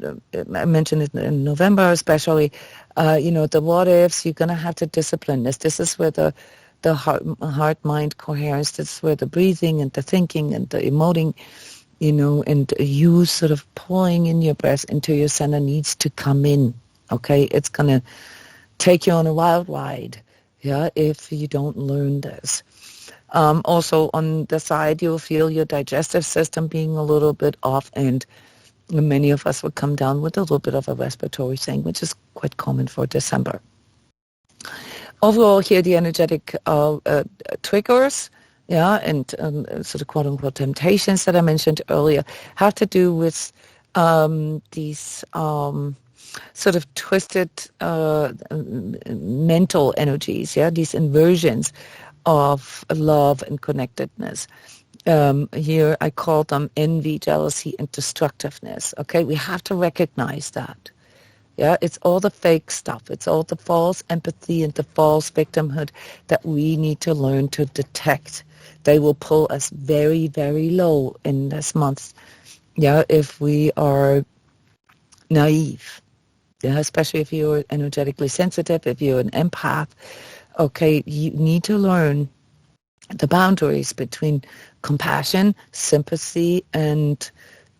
I mentioned it in November especially. The what ifs, you're going to have to discipline this. This is where the heart-mind coherence, this is where the breathing and the thinking and the emoting, and you sort of pulling in your breath into your center needs to come in, okay? It's going to take you on a wild ride, if you don't learn this. Also on the side, you'll feel your digestive system being a little bit off, and And many of us will come down with a little bit of a respiratory thing, which is quite common for December. Overall, here the energetic triggers, and sort of quote-unquote temptations that I mentioned earlier have to do with these sort of twisted mental energies, these inversions of love and connectedness. Here I call them envy, jealousy, and destructiveness. Okay, we have to recognize that. Yeah, it's all the fake stuff. It's all the false empathy and the false victimhood that we need to learn to detect. They will pull us very, very low in this month. Yeah, if we are naive. Yeah, especially if you're energetically sensitive, if you're an empath. Okay, you need to learn the boundaries between compassion, sympathy, and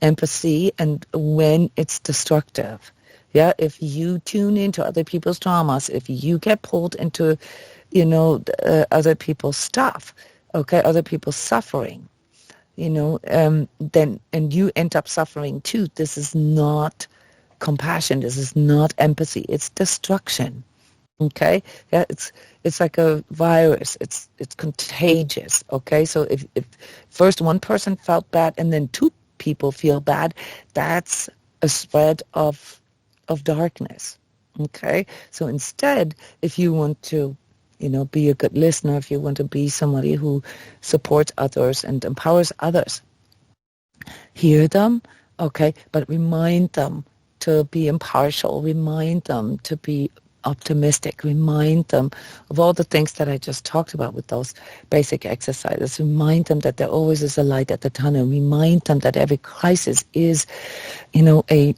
empathy, and when it's destructive. Yeah, if you tune into other people's traumas, if you get pulled into, other people's stuff, okay, other people's suffering, then, and you end up suffering too. This is not compassion. This is not empathy. It's destruction. Okay, yeah, it's like a virus. It's contagious. Okay, so if first one person felt bad and then two people feel bad, that's a spread of darkness. Okay, so instead, if you want to, be a good listener, if you want to be somebody who supports others and empowers others, hear them. Okay, but remind them to be impartial. Remind them to be optimistic. Remind them of all the things that I just talked about with those basic exercises. Remind them that there always is a light at the tunnel. Remind them that every crisis is, a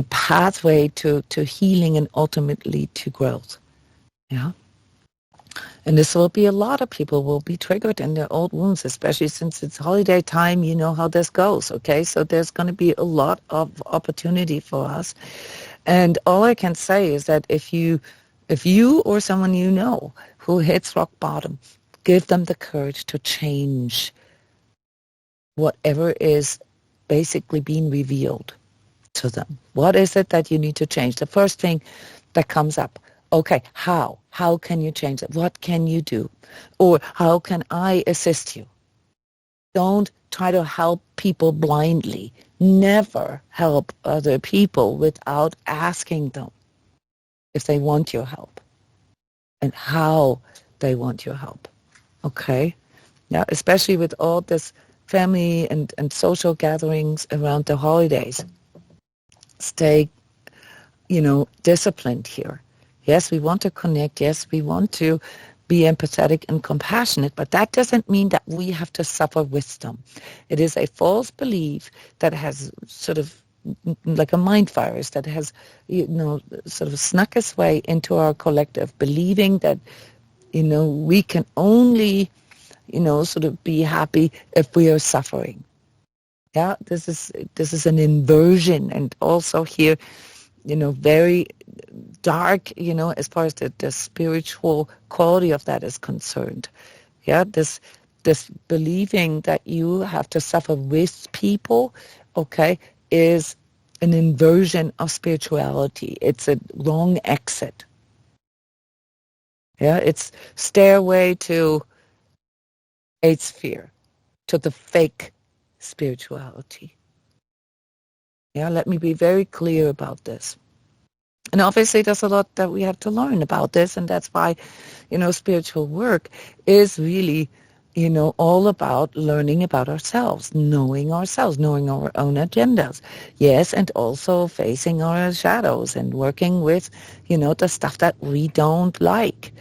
pathway to healing and ultimately to growth. Yeah. And this will be a lot of people will be triggered in their old wounds, especially since it's holiday time. You know how this goes, okay? So there's going to be a lot of opportunity for us. And all I can say is that if you or someone you know who hits rock bottom, give them the courage to change whatever is basically being revealed to them. What is it that you need to change? The first thing that comes up, okay, how? How can you change it? What can you do? Or how can I assist you? Don't try to help people blindly. Never help other people without asking them if they want your help and how they want your help. Okay? Now, especially with all this family and social gatherings around the holidays, stay, disciplined here. Yes, we want to connect. Yes, we want to be empathetic and compassionate, but that doesn't mean that we have to suffer with them. It is a false belief that has sort of like a mind virus that has, sort of snuck its way into our collective, believing that, we can only, sort of be happy if we are suffering. Yeah, this is an inversion, and also here, very dark, as far as the spiritual quality of that is concerned. Yeah, this believing that you have to suffer with people, okay, is an inversion of spirituality. It's a wrong exit. Yeah, it's stairway to AIDS fear, to the fake spirituality. Yeah, let me be very clear about this. And obviously there's a lot that we have to learn about this, and that's why, spiritual work is really, all about learning about ourselves, knowing our own agendas. Yes, and also facing our shadows and working with, the stuff that we don't like,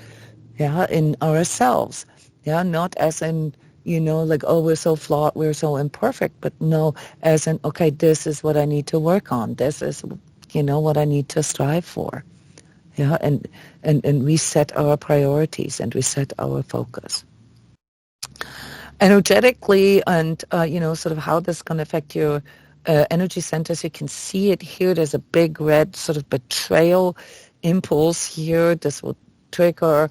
in ourselves. Yeah, not as in, like, oh, we're so flawed, we're so imperfect, but no, as in, okay, this is what I need to work on. This is, what I need to strive for. Yeah, and reset our priorities and reset our focus. Energetically, and, sort of how this can affect your energy centers, you can see it here. There's a big red sort of betrayal impulse here. This will trigger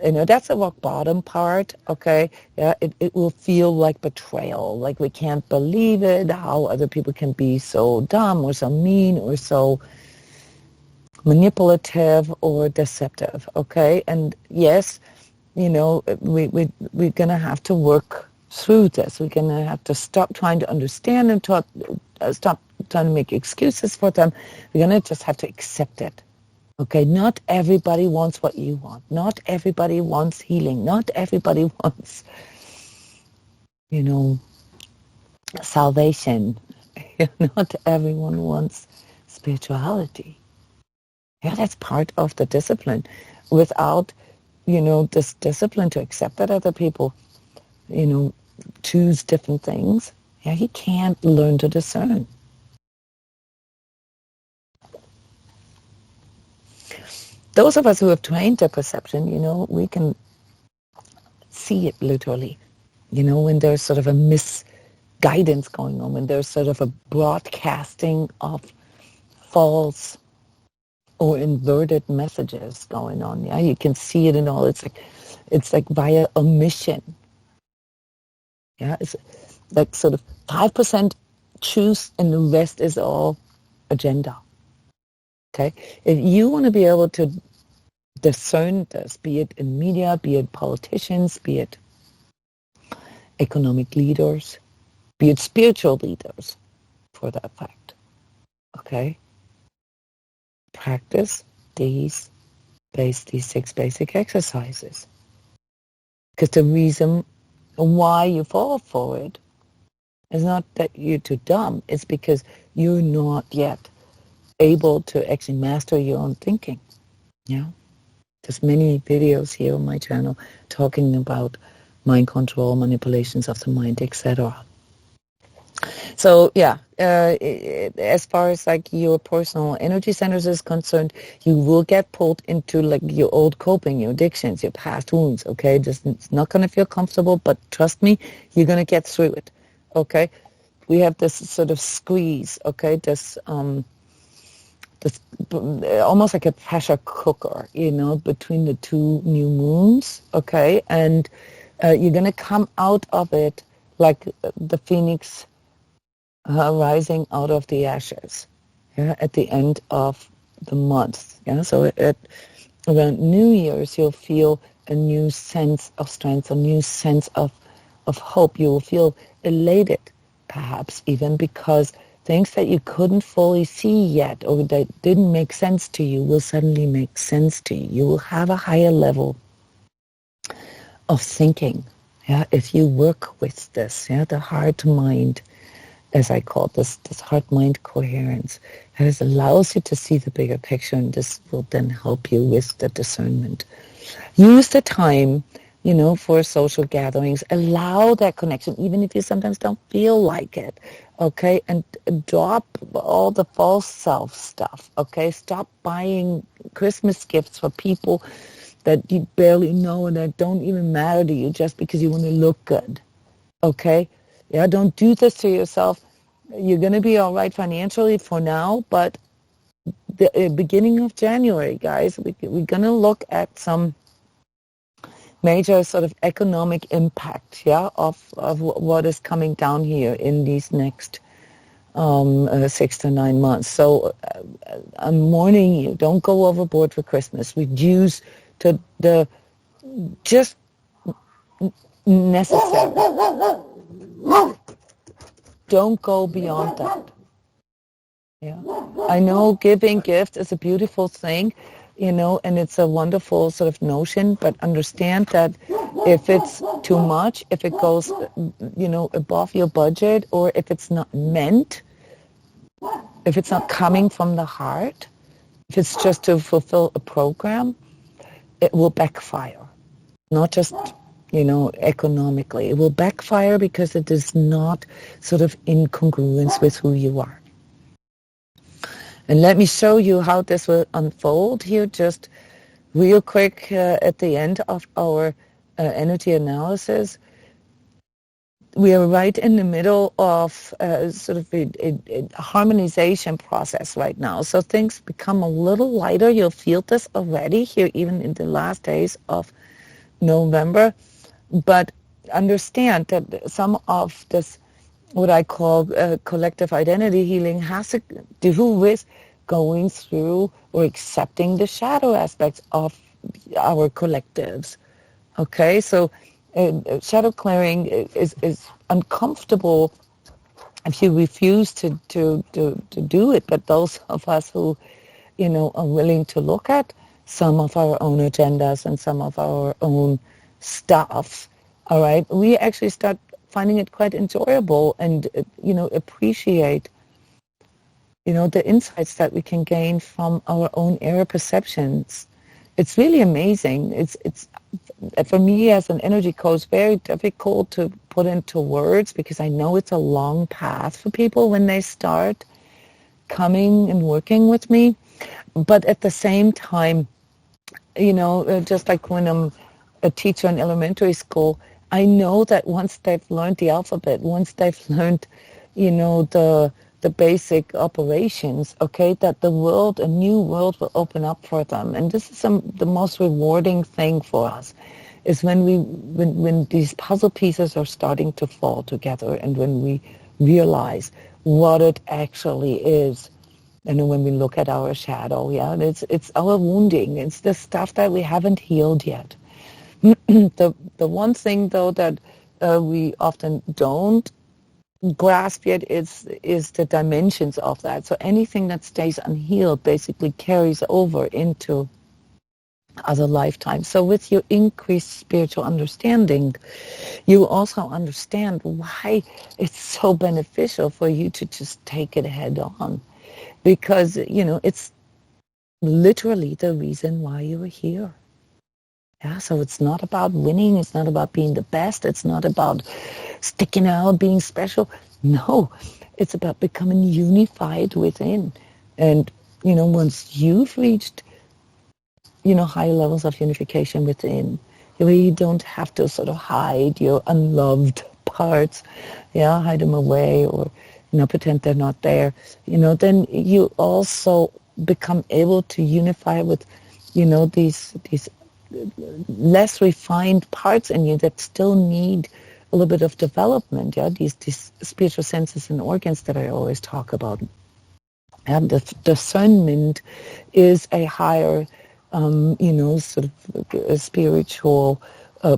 That's the rock bottom part, okay? Yeah, it will feel like betrayal, like we can't believe it, how other people can be so dumb or so mean or so manipulative or deceptive, okay? And yes, we're going to have to work through this. We're going to have to stop trying to understand and stop trying to make excuses for them. We're going to just have to accept it. Okay, not everybody wants what you want. Not everybody wants healing. Not everybody wants, salvation. Not everyone wants spirituality. Yeah, that's part of the discipline. Without, this discipline to accept that other people, choose different things, yeah, you can't learn to discern. Those of us who have trained their perception, we can see it literally. When there's sort of a misguidance going on, when there's sort of a broadcasting of false or inverted messages going on. Yeah, you can see it in all. It's like via omission. Yeah, it's like sort of 5% truth and the rest is all agenda. Okay, if you want to be able to discern this, be it in media, be it politicians, be it economic leaders, be it spiritual leaders, for that fact. Okay? Practice these 6 basic exercises. Because the reason why you fall for it is not that you're too dumb, it's because you're not yet able to actually master your own thinking. Yeah? There's many videos here on my channel talking about mind control, manipulations of the mind, etc. So yeah, as far as like your personal energy centers is concerned, you will get pulled into like your old coping, your addictions, your past wounds, okay? It's not going to feel comfortable, but trust me, you're going to get through it, okay? We have this sort of squeeze, okay? This almost like a pressure cooker, between the 2 new moons, okay? And you're going to come out of it like the phoenix rising out of the ashes, yeah, at the end of the month. Yeah? So around New Year's, you'll feel a new sense of strength, a new sense of hope. You will feel elated, perhaps even because things that you couldn't fully see yet or that didn't make sense to you will suddenly make sense to you. You will have a higher level of thinking, yeah, if you work with this, yeah, the heart-mind, as I call this heart-mind coherence. It allows you to see the bigger picture, and this will then help you with the discernment. Use the time, for social gatherings. Allow that connection, even if you sometimes don't feel like it, okay? And drop all the false self stuff, okay? Stop buying Christmas gifts for people that you barely know and that don't even matter to you just because you want to look good, okay? Yeah, don't do this to yourself. You're going to be all right financially for now, but the beginning of January, guys, we're going to look at some major sort of economic impact, yeah, of what is coming down here in these next 6 to 9 months. So I'm warning you, don't go overboard for Christmas. Reduce to the just necessary. Don't go beyond that. Yeah, I know giving gifts is a beautiful thing, and it's a wonderful sort of notion, but understand that if it's too much, if it goes, above your budget, or if it's not meant, if it's not coming from the heart, if it's just to fulfill a program, it will backfire. Not just, economically. It will backfire because it is not sort of in congruence with who you are. And let me show you how this will unfold here just real quick at the end of our energy analysis. We are right in the middle of sort of a harmonization process right now. So things become a little lighter. You'll feel this already here even in the last days of November. But understand that some of this, what I call collective identity healing, has to do with going through or accepting the shadow aspects of our collectives. Okay, so shadow clearing is uncomfortable if you refuse to do it. But those of us who, are willing to look at some of our own agendas and some of our own stuff, all right, we actually start finding it quite enjoyable and, appreciate, the insights that we can gain from our own error perceptions. It's really amazing. It's for me as an energy coach, very difficult to put into words because I know it's a long path for people when they start coming and working with me. But at the same time, just like when I'm a teacher in elementary school, I know that once they've learned the alphabet, once they've learned, the basic operations, okay, that a new world will open up for them. And this is the most rewarding thing for us, is when these puzzle pieces are starting to fall together and when we realize what it actually is. And when we look at our shadow, it's our wounding. It's the stuff that we haven't healed yet. The one thing, though, that we often don't grasp yet is the dimensions of that. So anything that stays unhealed basically carries over into other lifetimes. So with your increased spiritual understanding, you also understand why it's so beneficial for you to just take it head on. Because, it's literally the reason why you are here. Yeah, so it's not about winning. It's not about being the best. It's not about sticking out, being special. No, it's about becoming unified within. And, once you've reached, high levels of unification within, you don't have to sort of hide your unloved parts, hide them away or, pretend they're not there. Then you also become able to unify with, these less refined parts in you that still need a little bit of development. These spiritual senses and organs that I always talk about. And the discernment is a higher, sort of a spiritual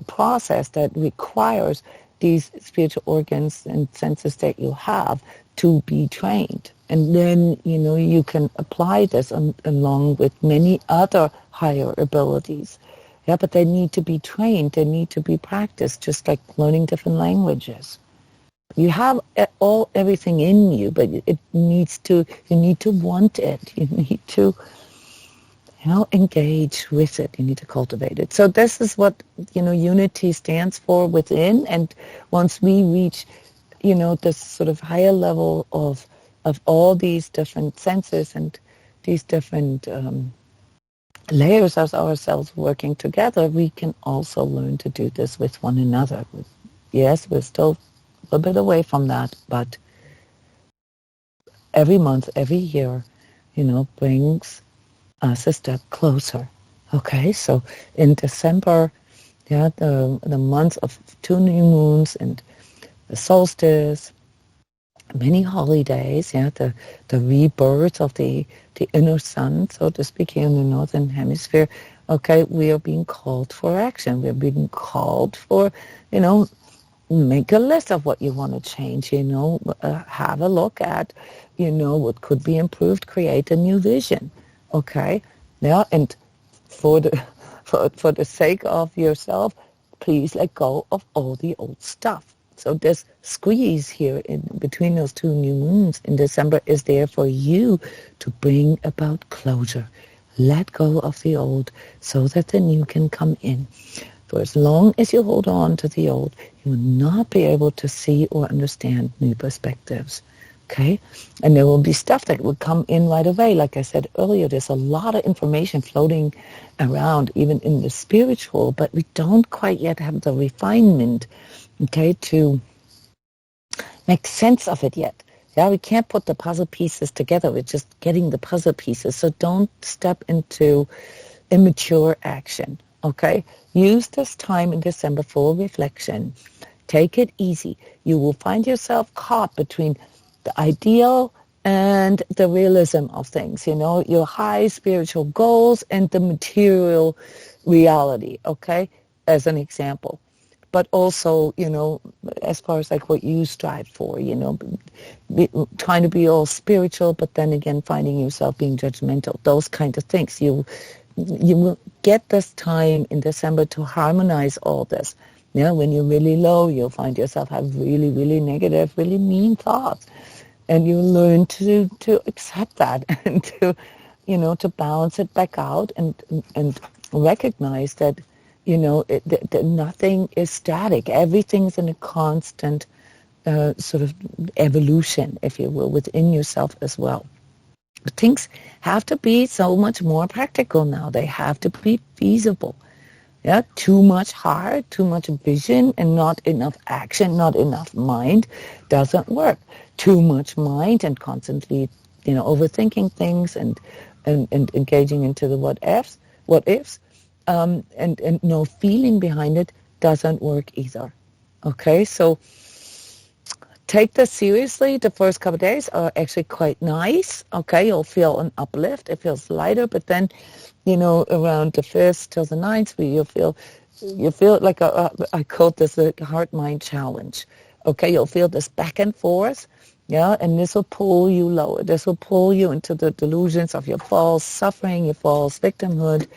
process that requires these spiritual organs and senses that you have to be trained. And then, you can apply this along with many other higher abilities. Yeah, but they need to be trained. They need to be practiced, just like learning different languages. You have everything in you, but you need to want it. You need to, engage with it. You need to cultivate it. So this is what, unity stands for within. And once we reach, this sort of higher level of all these different senses and these different layers of ourselves working together, we can also learn to do this with one another. Yes, we're still a little bit away from that, but every month, every year, brings us a step closer. Okay, so in December, the month of 2 new moons and the solstice, many holidays, the rebirth of the inner sun, so to speak, here in the northern hemisphere. Okay, we are being called for action. We're being called for, make a list of what you want to change, have a look at, what could be improved, create a new vision. Okay, and for the sake of yourself, please let go of all the old stuff. So this squeeze here in between those 2 new moons in December is there for you to bring about closure. Let go of the old so that the new can come in. For as long as you hold on to the old, you will not be able to see or understand new perspectives. Okay? And there will be stuff that will come in right away. Like I said earlier, there's a lot of information floating around, even in the spiritual, but we don't quite yet have the refinement, okay, to make sense of it yet. Yeah, we can't put the puzzle pieces together. We're just getting the puzzle pieces. So don't step into immature action. Okay? Use this time in December for reflection. Take it easy. You will find yourself caught between the ideal and the realism of things, your high spiritual goals and the material reality, okay, as an example. But also, as far as like what you strive for, trying to be all spiritual, but then again, finding yourself being judgmental, those kind of things. You will get this time in December to harmonize all this. When you're really low, you'll find yourself have really, really negative, really mean thoughts. And you learn to accept that and to balance it back out and recognize that, that nothing is static. Everything's in a constant sort of evolution, if you will, within yourself as well. Things have to be so much more practical now. They have to be feasible. Yeah, too much heart, too much vision, and not enough action, not enough mind doesn't work. Too much mind and constantly, overthinking things and engaging into the what ifs, and no feeling behind it doesn't work either. Okay, so take this seriously. The first couple of days are actually quite nice. Okay, you'll feel an uplift. It feels lighter, but then, around the 1st till the 9th, you feel like I call this a heart-mind challenge. Okay, you'll feel this back and forth, yeah, and this will pull you lower. This will pull you into the delusions of your false suffering, your false victimhood.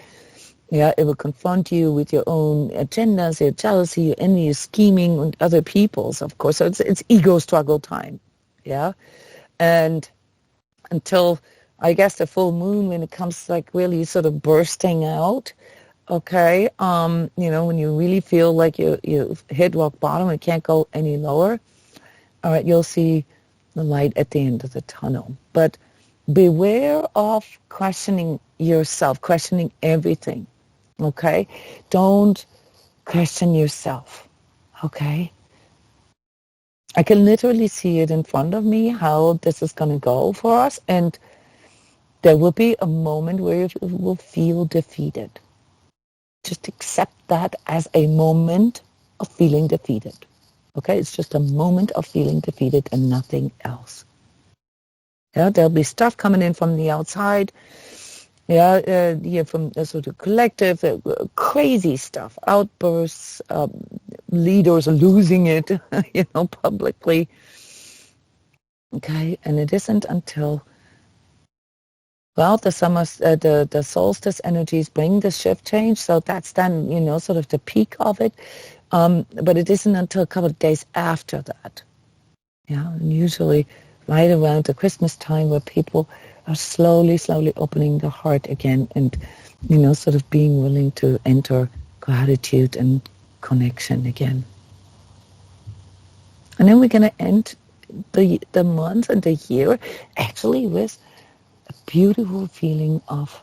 Yeah, it will confront you with your own agendas, your jealousy, your envy, your scheming, and other people's, of course. So it's ego struggle time, yeah? And until, I guess, the full moon, when it comes like really sort of bursting out, okay, when you really feel like you've hit rock bottom and can't go any lower, all right, you'll see the light at the end of the tunnel. But beware of questioning yourself, questioning everything. Okay? Don't question yourself. Okay? I can literally see it in front of me, how this is going to go for us. And there will be a moment where you will feel defeated. Just accept that as a moment of feeling defeated. Okay? It's just a moment of feeling defeated and nothing else. Yeah, there'll be stuff coming in from the outside. From the sort of collective, crazy stuff, outbursts, leaders losing it, publicly. Okay, and it isn't until, the summer, the solstice energies bring the shift change, so that's then, sort of the peak of it. But it isn't until a couple of days after that. Yeah, and usually right around the Christmas time where people are slowly opening their heart again and, sort of being willing to enter gratitude and connection again. And then we're going to end the month and the year actually with a beautiful feeling of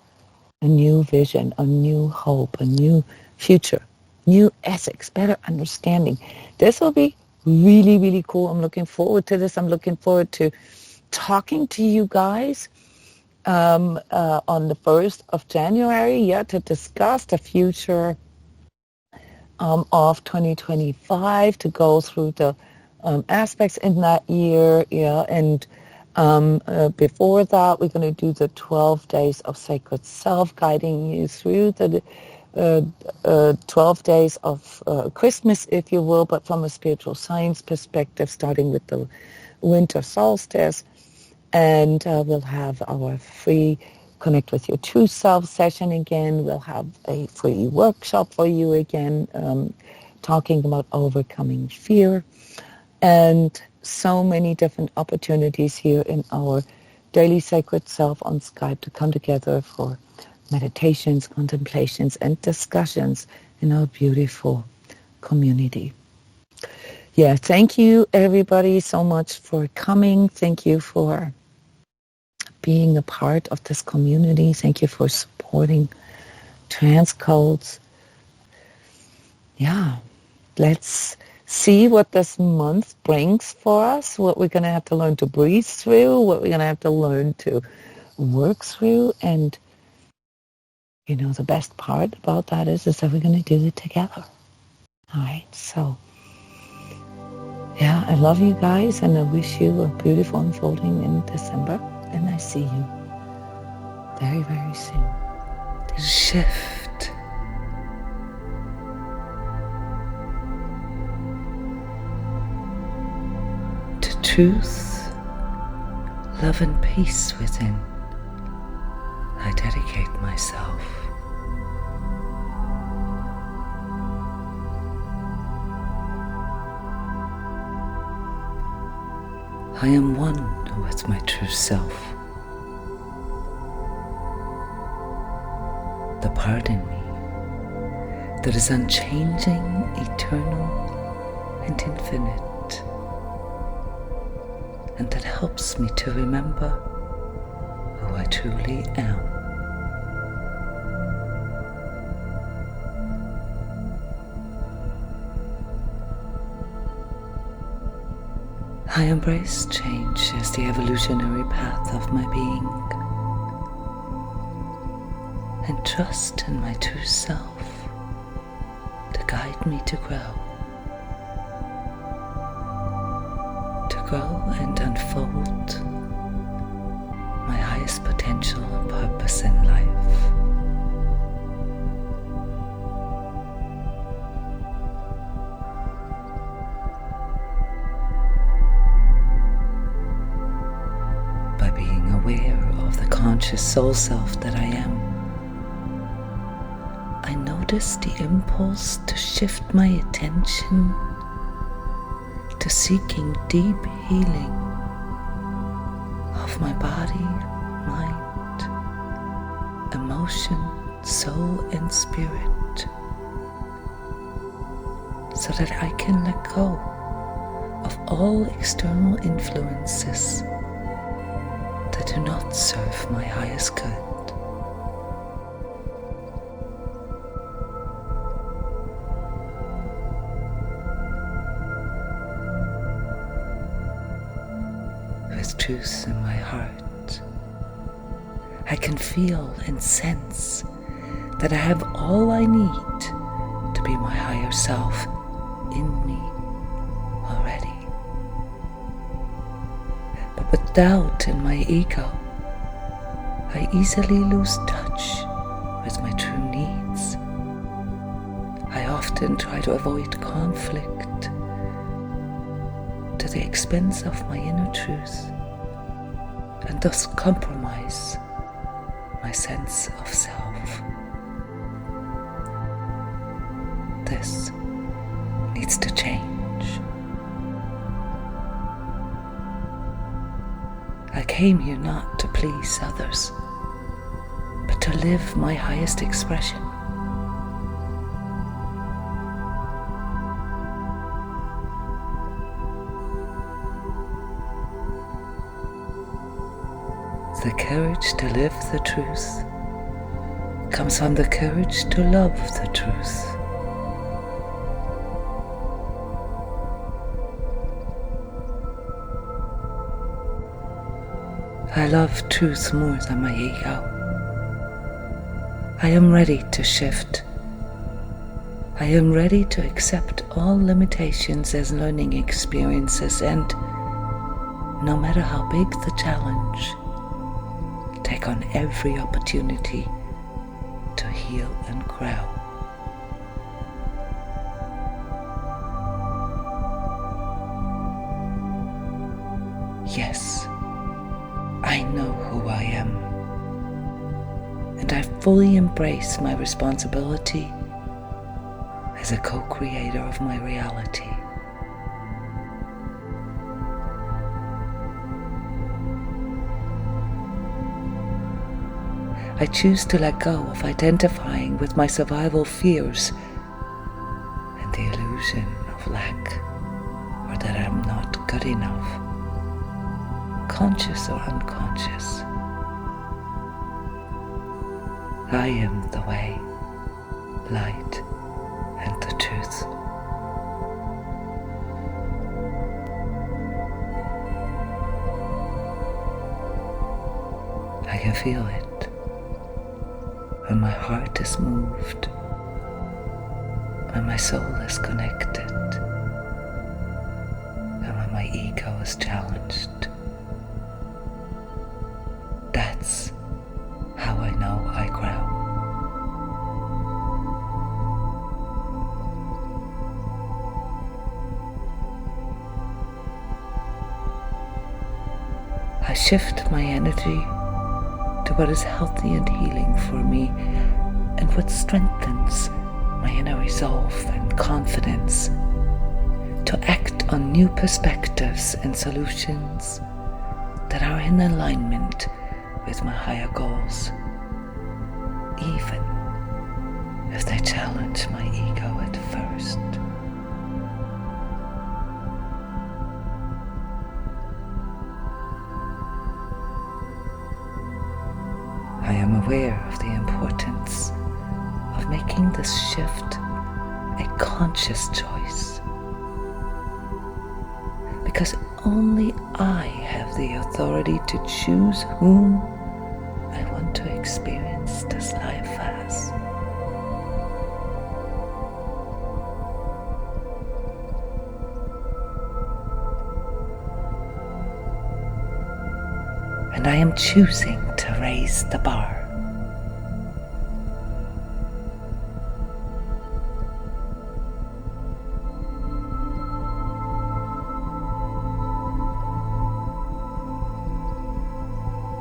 a new vision, a new hope, a new future, new ethics, better understanding. This will be really, really cool. I'm looking forward to this. I'm looking forward to talking to you guys on the 1st of January, to discuss the future of 2025, to go through the aspects in that year, and before that, we're going to do the 12 days of sacred self, guiding you through the 12 days of Christmas, if you will, but from a spiritual science perspective, starting with the winter solstice. And we'll have our free Connect with Your True Self session again. We'll have a free workshop for you again, talking about overcoming fear. And so many different opportunities here in our Daily Sacred Self on Skype to come together for meditations, contemplations, and discussions in our beautiful community. Yeah, thank you everybody so much for coming. Thank you for being a part of this community. Thank you for supporting transCODES. Yeah, let's see what this month brings for us, what we're going to have to learn to breathe through, what we're going to have to learn to work through, and the best part about that is that we're going to do it together. All right, so yeah, I love you guys, and I wish you a beautiful unfolding in December, and I see you very, very soon. Shift. To truth, love and peace within, I dedicate myself. I am one with my true self. The part in me that is unchanging, eternal, and infinite, and that helps me to remember who I truly am. I embrace change as the evolutionary path of my being, and trust in my true self to guide me to grow and unfold my highest potential and purpose in life. By being aware of the conscious soul self that I am, I notice the impulse to shift my attention to seeking deep healing of my body, mind, emotion, soul, and spirit, so that I can let go of all external influences that do not serve my highest good. With truth in my heart, I can feel and sense that I have all I need to be my higher self in me already. But with doubt in my ego, I easily lose touch with my true needs. I often try to avoid conflict to the expense of my inner truth, and thus compromise my sense of self. This needs to change. I came here not to please others, but to live my highest expression. The courage to live the truth comes from the courage to love the truth. I love truth more than my ego. I am ready to shift. I am ready to accept all limitations as learning experiences, and no matter how big the challenge, take on every opportunity to heal and grow. Yes, I know who I am, and I fully embrace my responsibility as a co-creator of my reality. I choose to let go of identifying with my survival fears and the illusion of lack, or that I'm not good enough, conscious or unconscious. I am the way, light, and the truth. I can feel it when my heart is moved, when my soul is connected, and when my ego is challenged. That's how I know I grow. I shift my energy to what is healthy and healing for me and what strengthens my inner resolve and confidence to act on new perspectives and solutions that are in alignment with my higher goals, even if they challenge my ego at first. I am aware of the importance of making this shift a conscious choice, because only I have the authority to choose whom I want to experience this life as. And I am choosing to raise the bar.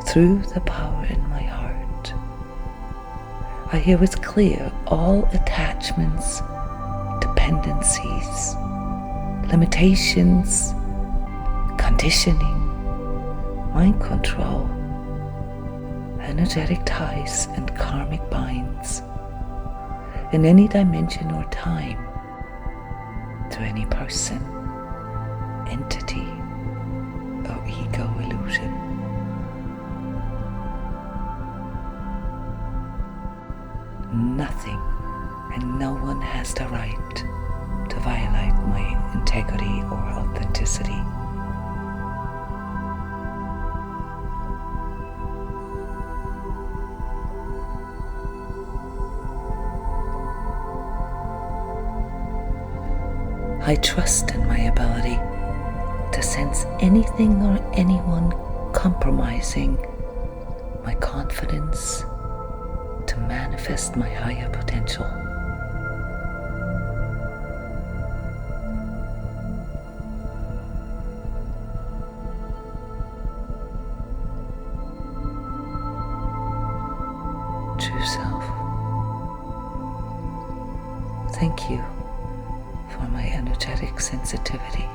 Through the power in my heart, I hear with clear all attachments, dependencies, limitations, conditioning, mind control, energetic ties and karmic binds in any dimension or time to any person, entity, or ego illusion. Nothing and no one has the right to violate my integrity or authenticity. I trust in my ability to sense anything or anyone compromising my confidence to manifest my higher potential. True self, thank you for my energetic sensitivity,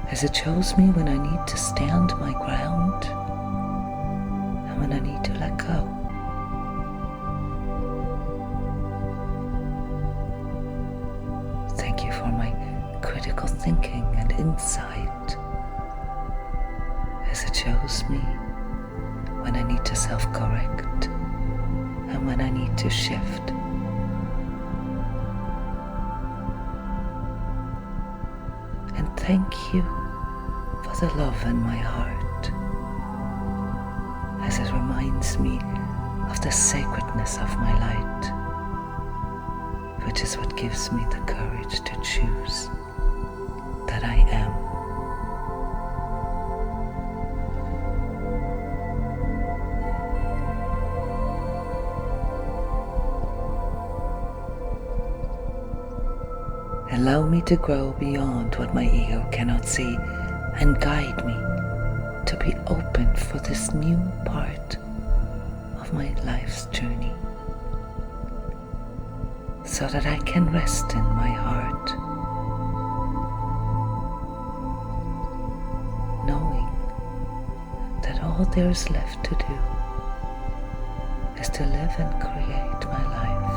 as it shows me when I need to stand my ground and when I need to let go. Thank you for my critical thinking and insight, as it shows me when I need to self-correct and when I need to shift. And thank you for the love in my heart, as it reminds me of the sacredness of my light, which is what gives me the courage to choose that I am. Allow me to grow beyond what my ego cannot see and guide me to be open for this new part of my life's journey, so that I can rest in my heart, knowing that all there is left to do is to live and create my life.